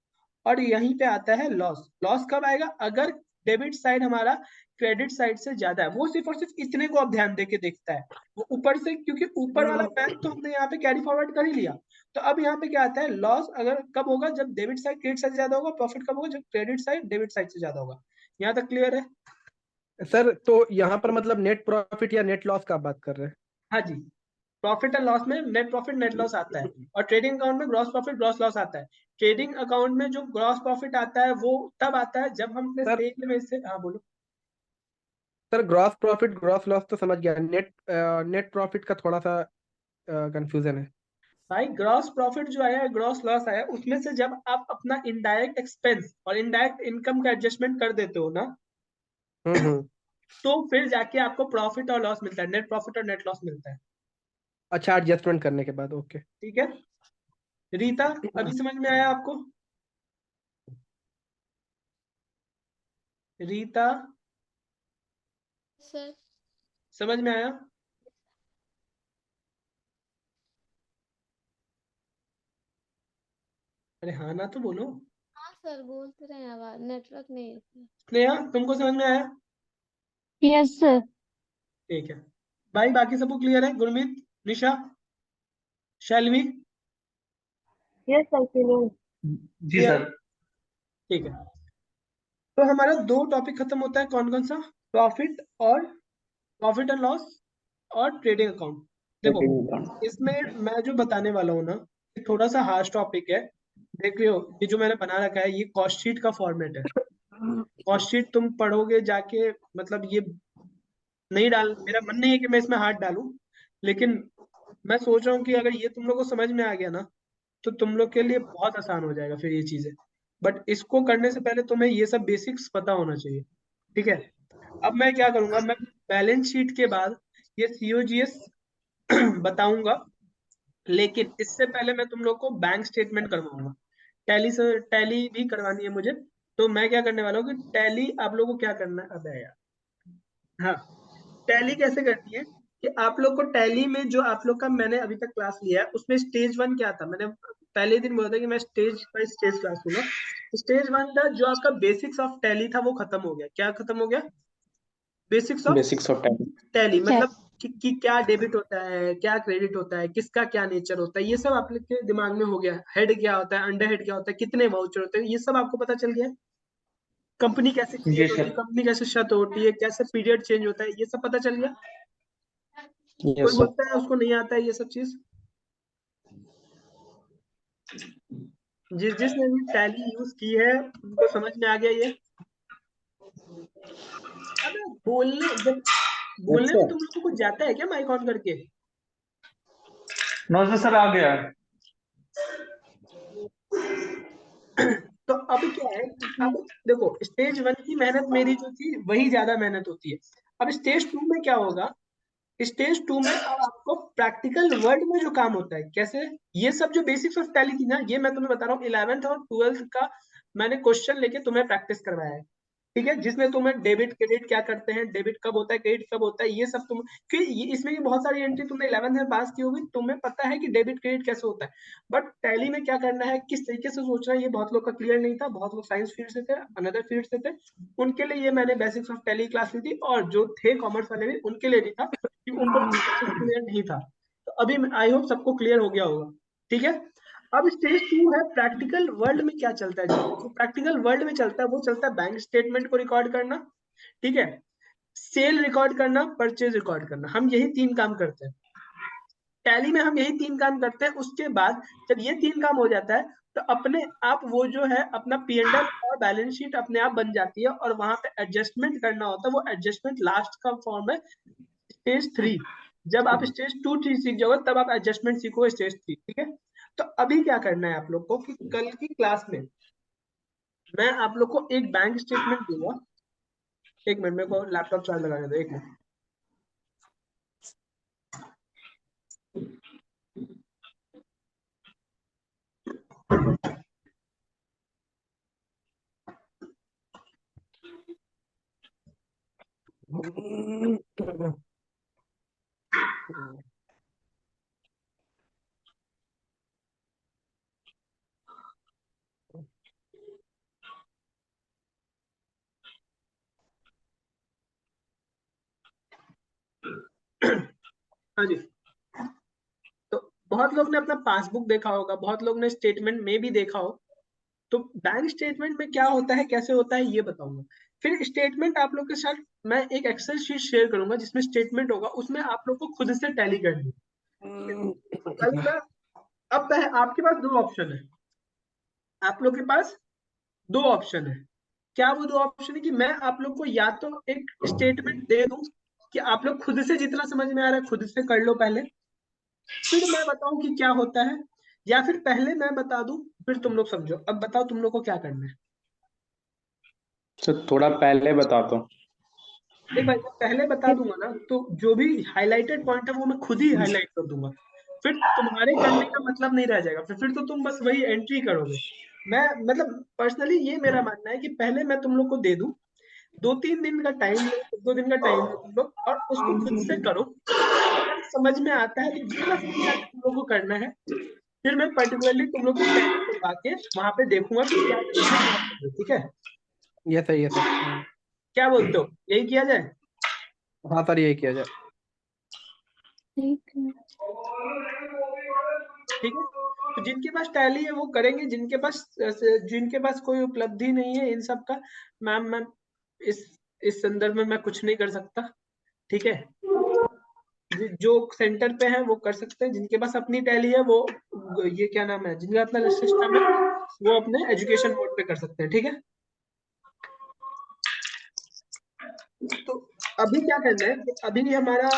Speaker 2: और यहीं पे आता है लॉस। लॉस कब आएगा, अगर डेबिट साइड हमारा क्रेडिट साइड से ज्यादा है। वो सिर्फ और सिर्फ इतने को अब ध्यान देके देखता है, वो ऊपर से, क्योंकि ऊपर वाला मैथ तो हमने यहाँ पे कैरी फॉरवर्ड कर ही लिया। तो अब यहाँ पे क्या आता है, लॉस अगर कब होगा, जब डेबिट साइड क्रेडिट साइड से ज्यादा होगा। प्रॉफिट कब होगा, जब क्रेडिट साइड डेबिट साइड से ज्यादा होगा। यहाँ तक क्लियर है।
Speaker 4: सर तो यहाँ पर मतलब नेट प्रॉफिट या नेट लॉस का आप बात कर रहे हैं।
Speaker 2: हाँ जी, प्रॉफिट एंड लॉस में नेट प्रॉफिट नेट लॉस आता है, और ट्रेडिंग अकाउंट में ग्रॉस प्रॉफिट ग्रॉस लॉस आता है। ट्रेडिंग अकाउंट में जो ग्रॉस प्रॉफिट आता है वो तब आता है जब हम अपने
Speaker 4: सर
Speaker 2: सेल में से, हाँ बोलो।
Speaker 4: Sir gross profit gross loss तो समझ गया, नेट प्रॉफिट का थोड़ा सा कंफ्यूजन है।
Speaker 2: भाई ग्रॉस प्रॉफिट जो आया, ग्रॉस लॉस आया, उसमें से जब आप अपना इनडायरेक्ट एक्सपेंस और इनडायरेक्ट इनकम का एडजस्टमेंट कर देते हो ना,
Speaker 4: हम्म।
Speaker 2: तो फिर जाके आपको प्रॉफिट और लॉस मिलता है, नेट प्रॉफिट और नेट लॉस मिलता है,
Speaker 4: अच्छा, एडजस्टमेंट करने के बाद, ओके।
Speaker 2: ठीक है। रीता, अभी समझ में आया आपको। रीता,
Speaker 10: सर
Speaker 2: समझ में आया। अरे हाँ ना तो बोलो।
Speaker 10: हाँ सर बोलते रहे, आवाज नेटवर्क नहीं है सर।
Speaker 2: स्नेहा, तुमको समझ में आया।
Speaker 3: Yes sir.
Speaker 2: ठीक है भाई, बाकी सबको क्लियर है। गुरमीत, निशा, शैलवी,
Speaker 7: यस कंटिन्यू।
Speaker 8: जी सर।
Speaker 2: ठीक है, तो हमारा 2 टॉपिक खत्म होता है, कौन कौन सा? प्रॉफिट एंड लॉस और ट्रेडिंग अकाउंट। देखो इसमें मैं जो बताने वाला हूँ ना, ये थोड़ा सा हार्श टॉपिक है। देख रहे हो ये जो मैंने बना रखा है, ये कॉस्ट शीट का फॉर्मेट है। कॉस्ट शीट तुम पढ़ोगे जाके, मतलब ये नहीं डाल, मेरा मन नहीं है कि मैं इसमें हाथ डालूं, लेकिन मैं सोच रहा हूँ कि अगर ये तुम लोग को समझ में आ गया ना, तो तुम लोग के लिए बहुत आसान हो जाएगा फिर ये चीजें। बट इसको करने से पहले तुम्हें ये सब बेसिक्स पता होना चाहिए, ठीक है? अब मैं क्या करूंगा, मैं बैलेंस शीट के बाद ये सीओजीएस बताऊंगा, लेकिन इससे पहले मैं तुम लोग को बैंक स्टेटमेंट करवाऊंगा। टैली से टैली भी करवानी है मुझे, तो मैं क्या करने वाला हूँ कि टैली आप लोगों को क्या करना है, अबे यार, हाँ, टैली कैसे करनी है कि आप लोग को टैली में जो आप लोग का मैंने अभी तक क्लास लिया है, उसमें स्टेज 1 क्या था? मैंने पहले दिन बोला था कि मैं स्टेज बाय स्टेज क्लास लूंगा। स्टेज 1 का जो आपका बेसिक्स ऑफ टैली था वो खत्म हो गया। क्या खत्म हो गया? Basics of
Speaker 1: basics of tally.
Speaker 2: Tally, मतलब कि क्या डेबिट होता है, क्या क्रेडिट होता है, किसका क्या नेचर होता है, ये सब आप लोग के दिमाग में हो गया। हेड क्या होता है, अंडर हेड क्या होता है, कितने वाउचर होते हैं, ये सब आपको पता चल गया है। कंपनी कैसे
Speaker 8: जी
Speaker 2: क्रिएट होती है,
Speaker 8: सर।
Speaker 2: कंपनी कैसे शट होती है, कैसे पीरियड चेंज होता है, ये सब पता चल गया। कोई
Speaker 1: यस सर।
Speaker 2: बोलता है उसको नहीं आता है ये सब चीज? जिसने भी टैली यूज की है उनको समझ में आ गया ये। अबे बोलने में तुम लोगों को कुछ जाता है क्या माइक ऑन करके?
Speaker 8: नमस्ते सर, आ गया है।
Speaker 2: तो अब क्या है, अब देखो स्टेज 1 की मेहनत मेरी जो थी वही ज्यादा मेहनत होती है। अब स्टेज 2 में क्या होगा? स्टेज 2 में अब आपको प्रैक्टिकल वर्ल्ड में जो काम होता है कैसे, ये सब जो बेसिक्स ऑफ टैली थी ना, ये मैं तुम्हें बता रहा हूँ 11th और 12th का मैंने क्वेश्चन लेके तुम्हें प्रैक्टिस करवाया है, ठीक है? जिसमें तुम्हें डेबिट क्रेडिट क्या करते हैं, डेबिट कब होता है, क्रेडिट कब होता है, ये सब तुम, क्योंकि इसमें की बहुत सारी एंट्री तुमने 11th में पास की होगी, तुम्हें पता है कि डेबिट क्रेडिट कैसे होता है। बट टैली में क्या करना है, किस तरीके से सोचना है, ये बहुत लोग का क्लियर नहीं था। बहुत लोग साइंस फील्ड से थे, अनदर फील्ड से थे, उनके लिए ये मैंने बेसिक्स ऑफ टैली क्लास ली थी, और जो थे कॉमर्स वाले भी उनके लिए भी था, कि उनको क्लियर नहीं था। तो अभी आई होप सबको क्लियर हो गया होगा, ठीक है? अब स्टेज 2 है प्रैक्टिकल वर्ल्ड में क्या चलता है। जो प्रैक्टिकल वर्ल्ड में चलता है वो चलता है बैंक स्टेटमेंट को रिकॉर्ड करना, ठीक है, सेल रिकॉर्ड करना, परचेज रिकॉर्ड करना। हम यही 3 काम करते हैं टैली में, हम यही 3 काम करते हैं। उसके बाद जब ये 3 काम हो जाता है, तो अपने आप वो जो है अपना P&L और बैलेंस शीट अपने आप बन जाती है, और वहां पे एडजस्टमेंट करना होता है। वो एडजस्टमेंट लास्ट का फॉर्म है स्टेज 3। जब आप स्टेज 2 3 सीख जाओगे तब आप एडजस्टमेंट सीखोगे स्टेज 3, ठीक है? तो अभी क्या करना है आप लोग को कि कल की क्लास में मैं आप लोग को एक बैंक स्टेटमेंट दूंगा। एक मिनट, मेरे को लैपटॉप चार्ज लगाने दो, एक मिनट। हाँ जी, तो बहुत लोग ने अपना पासबुक देखा होगा, बहुत लोग ने स्टेटमेंट में भी देखा हो। तो बैंक स्टेटमेंट में क्या होता है, कैसे होता है, ये बताऊंगा। फिर स्टेटमेंट आप लोग के साथ मैं एक एक्सेल शीट शेयर करूंगा जिसमें स्टेटमेंट होगा, उसमें आप लोग को खुद से टैली करनी है। कल मैं अब आपके पास 2 ऑप्शन है, आप लोग के पास 2 ऑप्शन है। क्या वो 2 ऑप्शन है कि मैं आप लोग को या तो एक स्टेटमेंट दे दूं कि आप लोग खुद से जितना समझ में आ रहा है खुद से कर लो पहले, फिर मैं बताऊं कि क्या होता है, या फिर पहले मैं बता दूं फिर तुम लोग समझो। अब बताओ तुम लोग को क्या करना है।
Speaker 1: सर थोड़ा पहले बता दो।
Speaker 2: नहीं भाई, मैं पहले बता दूंगा ना तो जो भी हाईलाइटेड पॉइंट है वो मैं खुद ही हाईलाइट कर दूंगा, फिर तुम्हारे करने का मतलब नहीं रह जाएगा। फिर तो तुम बस वही एंट्री करोगे। मैं मतलब पर्सनली ये मेरा मानना है कि पहले मैं तुम लोग को दे दूं, 2-3 दिन का टाइम लो, 2 दिन का टाइम लो तुम लोग, और उसको खुद से करो। अगर समझ में आता है तो जितना समझ में आता है तुम लोग को करना है। फिर मैं पर्टिकुलरली तुम लोग की टैली करवा के वहां पे देखूंगा कि क्या करना है, क्या करना है, ठीक है?
Speaker 4: ये सही है सर।
Speaker 2: क्या बोलते हो, यही किया जाए?
Speaker 4: हाँ सर, यही किया जाए।
Speaker 3: ठीक है।
Speaker 2: ठीक है, तो जिनके पास टैली है वो करेंगे, जिनके पास कोई उपलब्धि नहीं है इन सब का, मैम इस संदर्भ में मैं कुछ नहीं कर सकता, ठीक है। जो सेंटर पे है वो कर सकते हैं, जिनके पास अपनी टैली है वो ये क्या नाम है, जिनका अपना सिस्टम है वो अपने एजुकेशन मोड पे कर सकते हैं, ठीक है। तो अभी क्या करना है कि अभी हमारा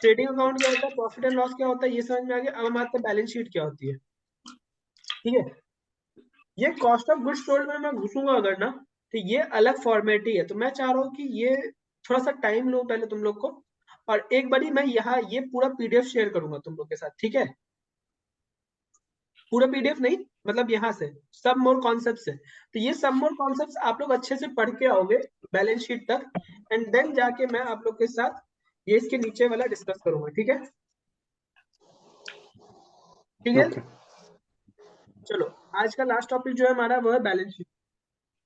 Speaker 2: ट्रेडिंग अकाउंट क्या होता है, प्रॉफिट एंड लॉस क्या होता है, ये समझ में आ गया। अब हम आते हैं बैलेंस शीट क्या होती है, ठीक है। ये कॉस्ट ऑफ गुड्स सोल्ड में मैं घुसूंगा अगर ना, तो ये अलग फॉर्मेट ही है। तो मैं चाह रहा हूँ कि ये थोड़ा सा टाइम लो पहले तुम लोग को, और एक बारी मैं यहाँ ये पूरा पीडीएफ शेयर करूंगा तुम लोग के साथ, ठीक है। पूरा पीडीएफ नहीं, मतलब यहाँ से सब मोर कॉन्सेप्ट से। तो ये सब मोर कॉन्सेप्ट आप लोग अच्छे से पढ़ के आओगे बैलेंस शीट तक, एंड देन जाके मैं आप लोग के साथ ये इसके नीचे वाला डिस्कस करूंगा, ठीक है। ठीक है, चलो आज का लास्ट टॉपिक जो है हमारा वो है बैलेंस शीट।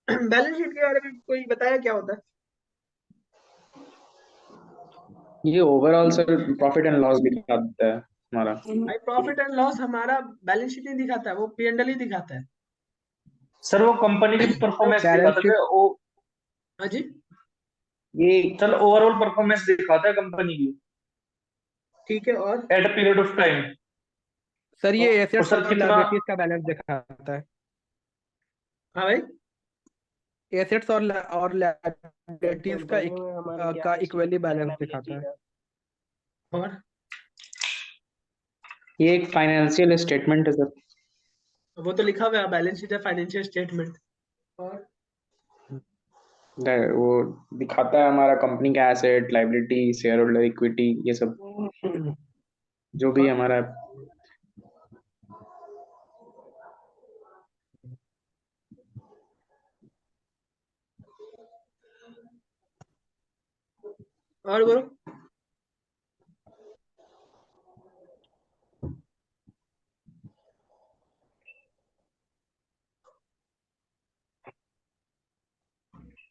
Speaker 2: बैलेंस शीट के बारे में कोई बताया क्या होता है?
Speaker 1: ये overall sir profit and loss दिखाता है हमारा।
Speaker 2: भाई प्रॉफिट एंड लॉस हमारा बैलेंस शीट नहीं दिखाता है, वो P&L ही दिखाता है।
Speaker 8: सर वो कंपनी की परफॉर्मेंस दिखाता है वो।
Speaker 2: हाँ जी,
Speaker 8: ये चल ओवरऑल परफॉर्मेंस दिखाता है कंपनी की,
Speaker 2: ठीक है। और
Speaker 8: at a period of time.
Speaker 4: Sir ये
Speaker 8: और
Speaker 4: एसेट्स
Speaker 8: सर
Speaker 4: और
Speaker 8: कितना,
Speaker 4: लायबिलिटीज का बैलेंस दिखाता है।
Speaker 2: हाँ भाई,
Speaker 4: एसेट्स और लायबिलिटीज का इक्वली बैलेंस दिखाता है।
Speaker 2: और
Speaker 1: ये एक फाइनेंशियल स्टेटमेंट है सर।
Speaker 2: वो तो लिखा हुआ है बैलेंस शीट है, फाइनेंशियल स्टेटमेंट। और
Speaker 1: वो दिखाता है हमारा कंपनी का asset, liability, share holder equity, ये सब जो भी हमारा।
Speaker 2: और बोलो।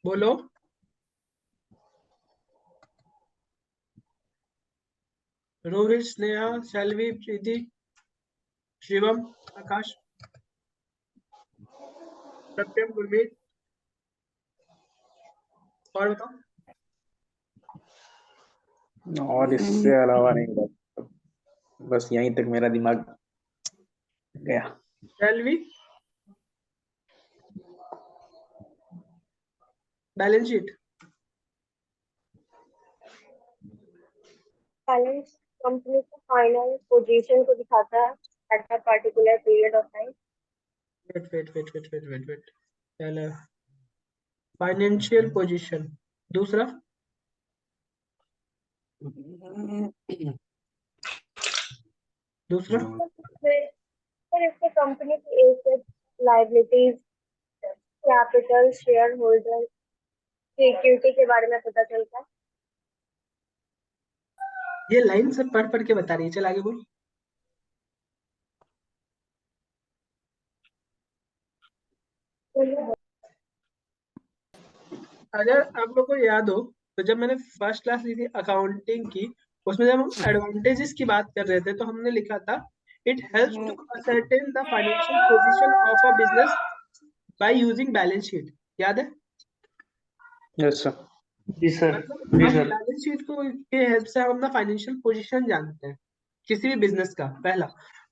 Speaker 2: बोलो। रोहित, स्नेहा, शैलवी, प्रीति, शिवम, आकाश, सत्यम, गुरमीत, और बताओ।
Speaker 1: और इससे अलावा नहीं बता, बस यहीं तक मेरा दिमाग गया।
Speaker 2: Shall we, balance sheet
Speaker 7: balance company की फाइनल पोजीशन को दिखाता है at a particular period of time.
Speaker 2: Wait पहले फाइनेंशियल पोजीशन, दूसरा दूसरा
Speaker 7: फिर इससे कंपनी की assets, liabilities, capital, share holder की इक्विटी के बारे में पता चलता है।
Speaker 2: ये लाइन सब पढ़ पढ़ के बता रही है, चल आगे बोल। अगर आप लोग को याद हो तो जब मैंने फर्स्ट क्लास ली थी अकाउंटिंग की, उसमें जब हम एडवांटेजेस की बात कर रहे थे तो हमने लिखा था it helps to ascertain the financial position of a business by using balance sheet. याद है?
Speaker 1: Yes sir.
Speaker 8: जी सर,
Speaker 2: मतलब
Speaker 8: जी
Speaker 2: हम
Speaker 8: सर।
Speaker 2: बैलेंस शीट को के हेल्प से हम अपना फाइनेंशियल पोजीशन जानते हैं किसी भी बिजनेस का, पहला।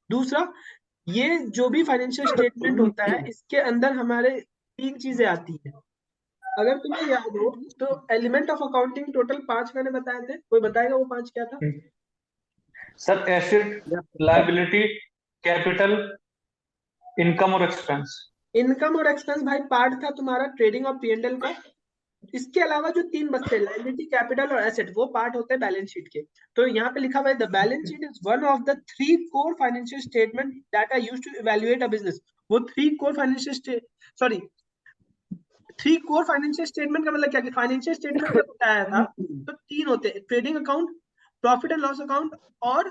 Speaker 2: दूसरा, ये जो भी फाइनेंशियल स्टेटमेंट होता है इसके अंदर हमारे 3 चीजें आती हैं। अगर तुम्हें याद हो तो एलिमेंट ऑफ अकाउंटिंग टोटल 5 मैंने बताए थे, कोई बताएगा वो 5 क्या था?
Speaker 8: Sir asset, liability, capital, income और एक्सपेंस।
Speaker 2: इनकम और एक्सपेंस भाई पार्ट था तुम्हारा ट्रेडिंग और P&L का। इसके अलावा जो 3 बचते हैं लायबिलिटी, कैपिटल और एसेट, वो पार्ट होते हैं बैलेंस शीट के। तो यहाँ पे लिखा हुआ है the balance sheet is one of the 3 core financial statement that are used to evaluate a business. वो 3 core financial 3 core financial statement का मतलब क्या? फाइनेंशियल स्टेटमेंट जब बताया था तो 3 होते हैं, trading account, profit and loss account और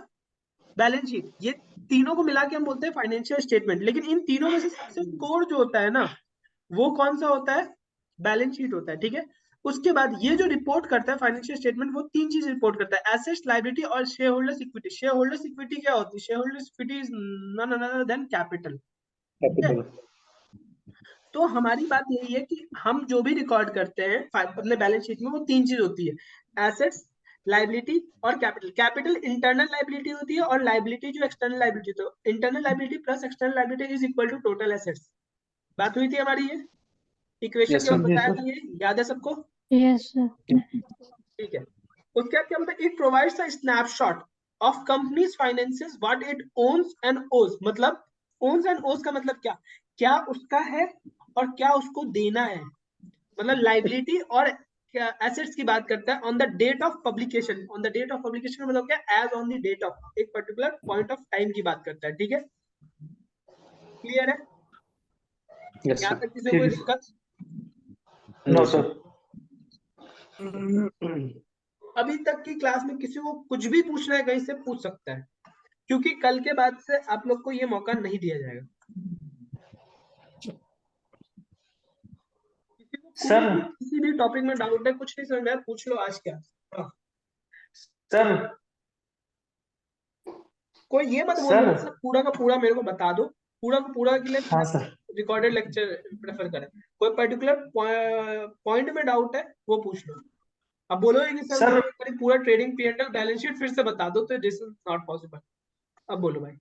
Speaker 2: बैलेंस शीट। ये तीनों को मिला के हम बोलते हैं फाइनेंशियल स्टेटमेंट। लेकिन इन तीनों में से सबसे कोर जो होता है ना, वो कौन सा होता है? बैलेंस शीट होता है, ठीक है। उसके बाद ये जो रिपोर्ट करता है फाइनेंशियल स्टेटमेंट, वो तीन चीज रिपोर्ट करता है, एसेट्स, लायबिलिटी और share holders equity. Share holders equity क्या होती है? Share holders equity is none other than capital.
Speaker 6: Capital.
Speaker 2: तो हमारी बात यही है कि हम जो भी रिकॉर्ड करते हैं अपने बैलेंस शीट में, वो तीन चीज होती है, एसेट्स, लायबिलिटी और कैपिटल। कैपिटल इंटरनल लायबिलिटी होती है और लायबिलिटी जो एक्सटर्नल लायबिलिटी। तो internal liability plus external liability is equal to total assets. बात हुई थी हमारी ये इक्वेशन
Speaker 1: यस
Speaker 2: के बाद
Speaker 1: सर।
Speaker 2: बताया था, ये याद है सबको?
Speaker 3: Yes sir.
Speaker 2: ठीक है। उसके बाद क्या बोलता है? It provides a snapshot of company's finances what it owns and owes. मतलब ओन्स एंड ओज का मतलब क्या? क्या उसका है और क्या उसको देना है। मतलब लाइबिलिटी और एसेट्स की बात करता है on the date of publication. On the date of publication मतलब क्या? As on the date of एक पर्टिकुलर पॉइंट ऑफ टाइम की बात करता है। ठीक है, क्लियर है?
Speaker 1: यस
Speaker 2: यहाँ
Speaker 1: सर।
Speaker 2: तक किसी को
Speaker 8: ठीक
Speaker 2: कोई
Speaker 8: है
Speaker 2: दिक्कत?
Speaker 8: No
Speaker 1: no
Speaker 8: sir.
Speaker 1: सर।
Speaker 2: अभी तक की क्लास में किसी को कुछ भी पूछना है कहीं से पूछ सकता है, क्योंकि कल के बाद से आप लोग को ये मौका नहीं दिया जाएगा। किसी को कोई
Speaker 8: सर
Speaker 2: भी किसी भी टॉपिक में डाउट है, कुछ नहीं समझ में आया, पूछ लो आज क्या। हाँ।
Speaker 8: सर
Speaker 2: कोई ये मत बोल
Speaker 8: सर
Speaker 2: देना सर पूरा का पूरा मेरे को बता दो, पूरा का पूरा के लिए
Speaker 8: हाँ सर।
Speaker 2: रिकॉर्डेड लेक्चर प्रेफर करें। कोई पर्टिकुलर पॉइंट में डाउट है वो पूछ लो। अब बोलोगे कि सर
Speaker 8: सर
Speaker 2: मुझे एक बारी पूरा ट्रेडिंग पी&एल बैलेंस शीट फिर से बता दो, तो दिस इज नॉट पॉसिबल। अब बोलो भाई।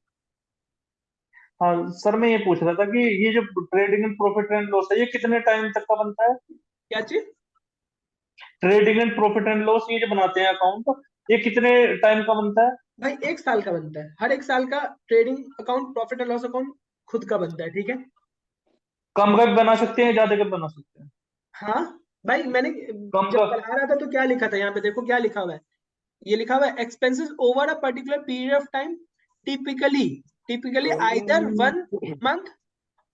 Speaker 8: हाँ सर, मैं ये पूछ रहा था कि ये जो trading and profit and loss है, ये कितने टाइम तक का बनता है?
Speaker 2: क्या चीज?
Speaker 8: Trading and profit and loss ये जो बनाते हैं अकाउंट, ये कितने टाइम का बनता है?
Speaker 2: भाई 1 साल का बनता है, हर 1 साल का trading account, profit and loss account खुद का बनता है। ठीक है।
Speaker 8: कम का भी बना सकते हैं, ज्यादा का भी बना सकते हैं?
Speaker 2: हाँ भाई, मैंने
Speaker 8: कम
Speaker 2: जब
Speaker 8: का।
Speaker 2: पढ़ा रहा था तो क्या लिखा था यहाँ पे, देखो क्या लिखा हुआ है। ये लिखा हुआ है expenses over a particular period of time, typically typically either 1 month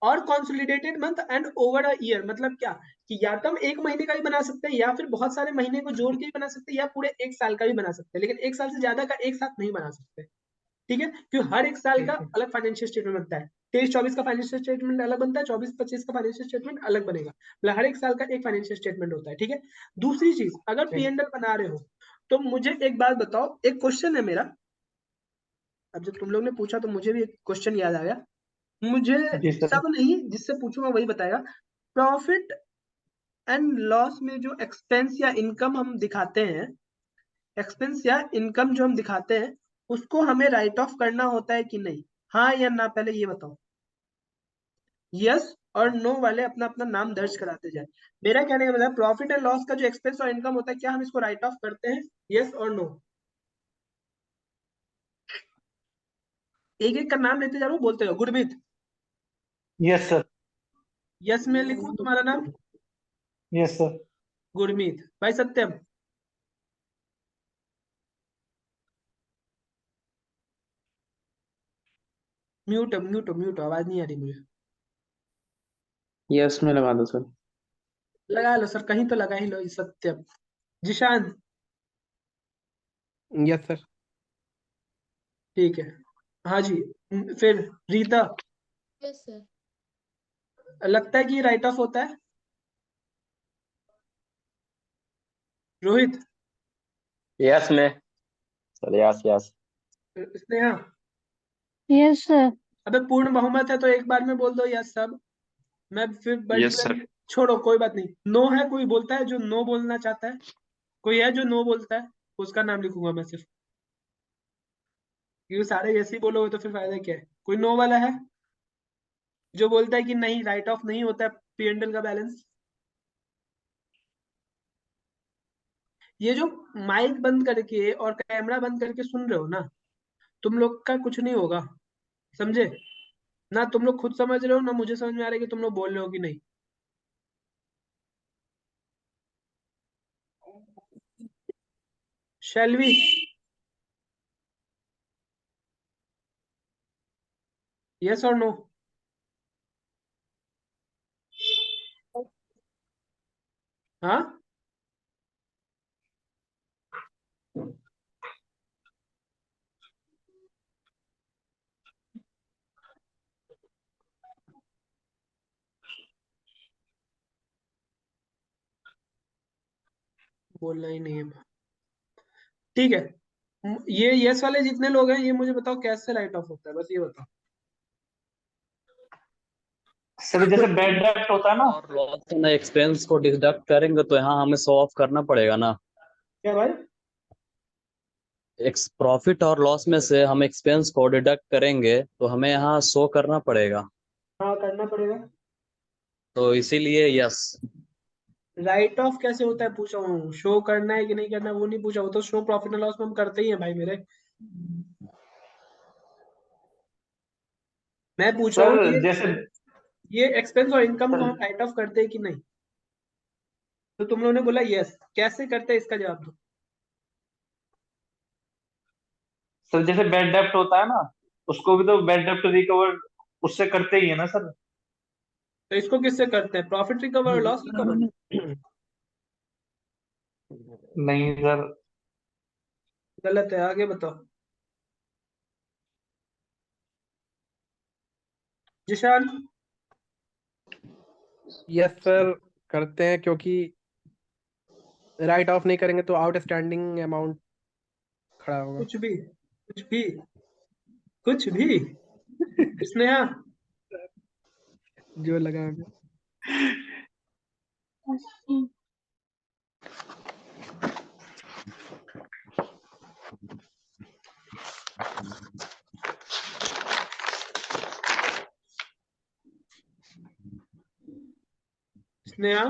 Speaker 2: or consolidated month and over a year. मतलब क्या कि या तो हम 1 महीने का भी बना सकते हैं, या फिर बहुत सारे महीने को जोड़ के भी बना सकते हैं, या पूरे 1 साल का भी बना सकते हैं, लेकिन 1 साल से ज्यादा का एक साथ नहीं बना सकते। ठीक है, क्योंकि हर 1 साल का अलग फाइनेंशियल स्टेटमेंट बनता है। 23-24 का फाइनेंशियल स्टेटमेंट अलग बनता है, 24-25 का फाइनेंशियल स्टेटमेंट अलग बनेगा। मतलब हर 1 साल का एक फाइनेंशियल स्टेटमेंट होता है। ठीक है। दूसरी चीज, अगर पी&एल बना रहे हो तो मुझे एक बात बताओ, एक क्वेश्चन है मेरा। अब जब तुम लोग ने पूछा तो मुझे भी एक क्वेश्चन याद आ गया। मुझे
Speaker 8: जी सर।
Speaker 2: सब नहीं, जिससे पूछूंगा वही बताएगा। प्रॉफिट एंड लॉस में जो एक्सपेंस या इनकम हम दिखाते हैं, एक्सपेंस या इनकम जो हम दिखाते हैं, उसको हमें राइट ऑफ करना होता है कि नहीं? हाँ या ना, पहले ये बताओ। यस और नो वाले अपना अपना नाम दर्ज कराते जाए। मेरा कहने का मतलब, प्रॉफिट एंड लॉस का जो एक्सपेंस और इनकम होता है, क्या हम इसको राइट ऑफ करते हैं? यस और नो। एक एक का नाम लेते जा रहा हूँ, बोलते जाओ। Gurmeet,
Speaker 8: yes sir.
Speaker 2: यस में लिखूं तुम्हारा नाम?
Speaker 8: Yes sir.
Speaker 2: गुरमीत। भाई सत्यम? म्यूट म्यूट म्यूट, आवाज नहीं आ रही मुझे।
Speaker 1: यस में लगा दो सर।
Speaker 2: लगा लो सर, कहीं तो लगा ही लो। सत्यम। जिशान?
Speaker 4: Yes sir.
Speaker 2: ठीक है। हाँ जी। फिर रीता?
Speaker 10: Yes sir.
Speaker 2: लगता है कि ये राइट ऑफ होता है। रोहित?
Speaker 6: यस में sir. Yes yes.
Speaker 2: Sneha?
Speaker 3: Yes sir.
Speaker 2: अबे पूर्ण बहुमत है तो एक बार में बोल दो यस सब। मैं फिर
Speaker 6: यस
Speaker 2: पर्टिकुलर
Speaker 6: सर।
Speaker 2: छोड़ो, कोई बात नहीं। नो है कोई बोलता है जो नो बोलना चाहता है? कोई है जो नो बोलता है? उसका नाम लिखूंगा मैं सिर्फ, क्योंकि सारे यस ही बोलोगे तो फिर फायदा क्या है। कोई नो वाला है जो बोलता है कि नहीं, राइट ऑफ नहीं होता है पी&एल का बैलेंस? ये जो माइक बंद करके और कैमरा बंद करके सुन रहे हो ना, तुम लोग का कुछ नहीं होगा, समझे ना? तुम लोग खुद समझ रहे हो ना, मुझे समझ में आ रहा है कि तुम लोग बोल रहे हो कि नहीं। शैलवी? यस और नो? हाँ। बोलना ही नहीं है। ठीक है, ये यस वाले जितने लोग हैं ये मुझे बताओ कैसे राइट ऑफ होता है, बस ये बताओ।
Speaker 8: सर जैसे बैड डेब्ट होता है ना,
Speaker 5: और लॉस एंड एक्सपेंस को डिडक्ट करेंगे तो यहाँ हमें शो ऑफ करना पड़ेगा ना।
Speaker 2: क्या भाई?
Speaker 5: प्रॉफिट और लॉस में से हम एक्सपेंस को डिडक्ट करेंगे तो हमें यहाँ शो करना पड़ेगा,
Speaker 2: हाँ करना पड़ेगा।
Speaker 5: तो इसीलिए यस।
Speaker 2: राइट ऑफ कैसे होता है पूछा हूँ, शो करना है कि नहीं करना वो नहीं पूछा, वो तो शो प्रॉफिट एंड लॉस में हम करते ही हैं भाई मेरे। मैं पूछ रहा हूँ
Speaker 8: सर जैसे
Speaker 2: ये एक्सपेंस और इनकम को हम राइट ऑफ करते हैं कि नहीं, तो तुम लोगों ने बोला यस, कैसे करते हैं इसका जवाब दो।
Speaker 8: सर जैसे बैड डेब्ट होता है ना, उसको भी तो बैड डेब्ट रिकवर उससे करते ही है ना सर।
Speaker 2: तो इसको किससे करते हैं, प्रॉफिट रिकवर और लॉस रिकवर?
Speaker 8: नहीं सर।
Speaker 2: गलत है, आगे बताओ। जिशान?
Speaker 4: यस सर, करते हैं, क्योंकि राइट ऑफ नहीं करेंगे तो आउटस्टैंडिंग अमाउंट खड़ा होगा।
Speaker 2: कुछ भी कुछ भी कुछ भी स्नेहा?
Speaker 4: जो लगा हमें।
Speaker 2: स्नेहा?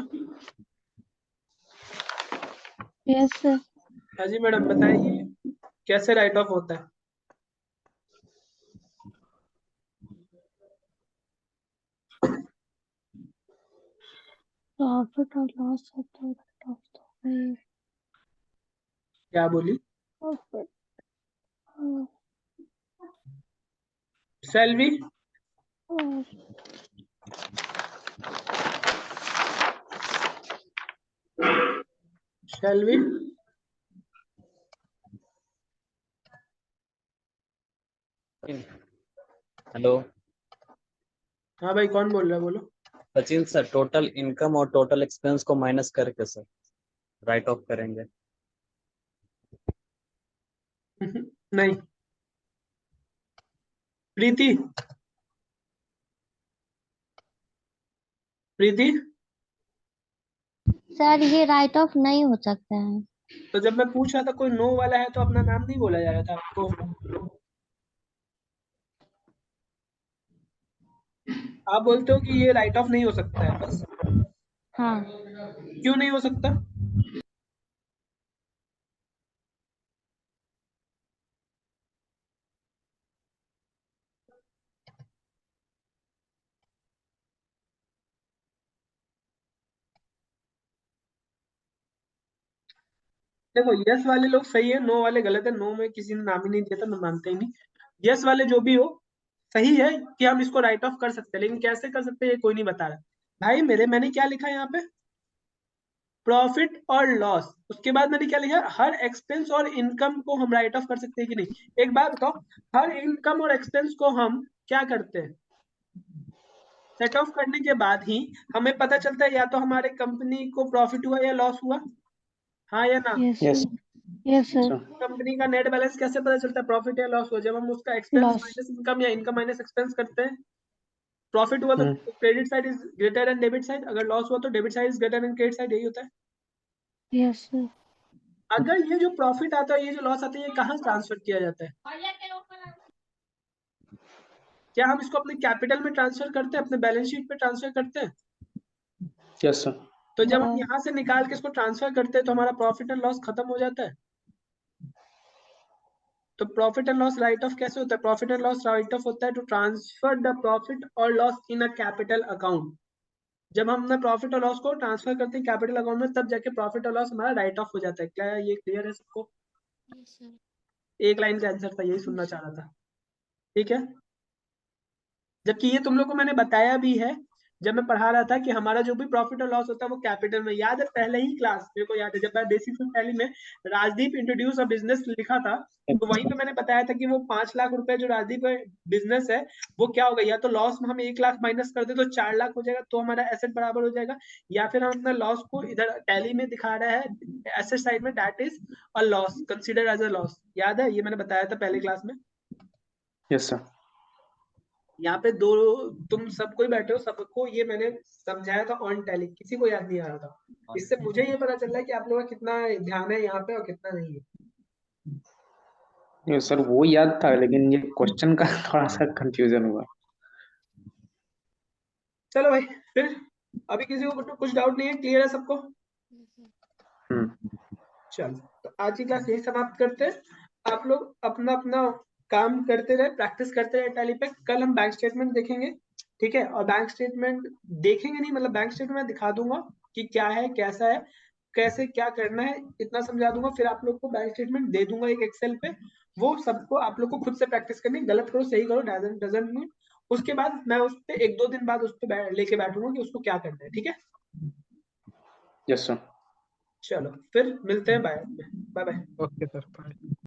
Speaker 3: Yes sir.
Speaker 2: हाँ जी मैडम, बताइए कैसे राइट ऑफ होता है।
Speaker 3: प्रॉफिट और लॉस है तो राइट ऑफ तो है।
Speaker 2: क्या बोली?
Speaker 3: प्रॉफिट।
Speaker 2: सेल्वी? सेल्वी?
Speaker 5: हेलो
Speaker 2: हाँ भाई, कौन बोल रहा है, बोलो।
Speaker 5: सचिन सर, टोटल इनकम और टोटल एक्सपेंस को माइनस करके सर राइट ऑफ करेंगे।
Speaker 2: नहीं। प्रीति? प्रीति?
Speaker 3: सर ये राइट ऑफ नहीं हो सकता है।
Speaker 2: तो जब मैं पूछ रहा था कोई नो वाला है तो अपना नाम नहीं बोला जा रहा था आपको? आप बोलते हो कि ये राइट ऑफ नहीं हो सकता है बस।
Speaker 3: हाँ।
Speaker 2: क्यों नहीं हो सकता? देखो, यस वाले लोग सही है, नो वाले गलत है। नो में किसी ने नाम ही नहीं दिया था, मैं मानता ही नहीं। यस वाले जो भी हो सही है कि हम इसको राइट ऑफ कर सकते हैं, लेकिन कैसे कर सकते हैं ये कोई नहीं बता रहा। भाई मेरे, मैंने क्या लिखा है यहाँ पे, प्रॉफिट और लॉस, उसके बाद मैंने क्या लिखा, हर एक्सपेंस और इनकम को हम राइट ऑफ कर सकते हैं कि नहीं। एक बात बताओ, हर इनकम और एक्सपेंस को हम क्या करते हैं, सेट ऑफ करने के बाद ही हमें पता चलता है या तो हमारे कंपनी को प्रॉफिट हुआ या लॉस हुआ, हाँ या ना।
Speaker 3: Yes yes sir.
Speaker 2: कंपनी का नेट बैलेंस कैसे पता चलता है, प्रॉफिट या लॉस हुआ, जब हम उसका एक्सपेंस
Speaker 3: लॉस।
Speaker 2: माइनस इनकम या इनकम माइनस एक्सपेंस करते हैं। प्रॉफिट हुआ तो credit side is greater than debit side, अगर लॉस हुआ तो debit side is greater than credit side, यही होता है।
Speaker 3: Yes sir.
Speaker 2: अगर ये जो प्रॉफिट आता है, ये जो लॉस आता है, ये कहाँ ट्रांसफर किया जाता है? क्या हम इसको अपने कैपिटल में ट्रांसफर करते हैं, अपने बैलेंस शीट पे ट्रांसफर करते हैं?
Speaker 1: Yes sir.
Speaker 2: तो जब हम यहाँ से निकाल के इसको ट्रांसफर करते हैं तो हमारा प्रॉफिट एंड लॉस खत्म हो जाता है। तो profit and loss right of कैसे होता है, profit and loss right of होता है टू ट्रांसफर द प्रॉफिट और loss in a capital account. जब हम अपना प्रॉफिट और लॉस को ट्रांसफर करते हैं कैपिटल अकाउंट में, तब जाके प्रॉफिट और लॉस हमारा राइट ऑफ हो जाता है। क्या ये क्लियर है सबको?
Speaker 10: Yes sir.
Speaker 2: एक लाइन का आंसर था, यही सुनना चाह रहा था। ठीक है, जबकि ये तुम लोग को मैंने बताया भी है जब मैं पढ़ा रहा था कि हमारा जो भी प्रॉफिट और लॉस होता है वो कैपिटल में, याद है पहले ही क्लास मेरे को याद है जब मैं बेसिक्स ऑफ टैली में राजदीप इंट्रोड्यूस अ बिजनेस लिखा था, तो वहीं पे मैंने बताया था कि वो 5 लाख रुपए जो राजदीप बिजनेस है वो क्या होगा, या तो लॉस में हम 1 लाख माइनस कर दे तो 4 लाख हो जाएगा, तो हमारा एसेट बराबर हो जाएगा, या फिर हम अपना लॉस को इधर टैली में दिखा रहा है एसेट साइड में, that is a loss, consider as a loss. याद है, ये मैंने बताया था पहले क्लास में।
Speaker 1: Yes sir.
Speaker 2: यहाँ पे दो तुम सबको ही बैठे हो, सबको ये मैंने समझाया था ऑन टैली, किसी को याद नहीं आ रहा था। इससे मुझे ये पता चल रहा है कि आप लोगों का कितना ध्यान है यहाँ पे और कितना नहीं है।
Speaker 1: ये सर वो याद था, लेकिन ये क्वेश्चन का थोड़ा सा कंफ्यूजन हुआ।
Speaker 2: चलो भाई, फिर अभी किसी को कुछ डाउट नहीं है, क्लियर है सबको? चलो, तो आज की क्लास यही समाप्त करते हैं। आप लोग अपना अपना काम करते रहे, प्रैक्टिस करते रहे टैली पे। कल हम बैंक स्टेटमेंट देखेंगे, ठीक है? और बैंक स्टेटमेंट देखेंगे नहीं, मतलब बैंक स्टेटमेंट मैं दिखा दूंगा कि क्या है, कैसा है, कैसे क्या करना है, इतना समझा दूंगा। फिर आप लोग को बैंक स्टेटमेंट दे दूंगा एक एक्सेल पे, वो सबको आप लोग को खुद से प्रैक्टिस करनी, गलत करो सही करो, डजंट मीन। उसके बाद मैं उस पे 1-2 दिन बाद उस पे लेके बैठूंगा कि उसको क्या करना है, ठीक है?
Speaker 1: Yes sir.
Speaker 2: चलो फिर मिलते हैं, bye bye bye.
Speaker 4: Okay sir, bye.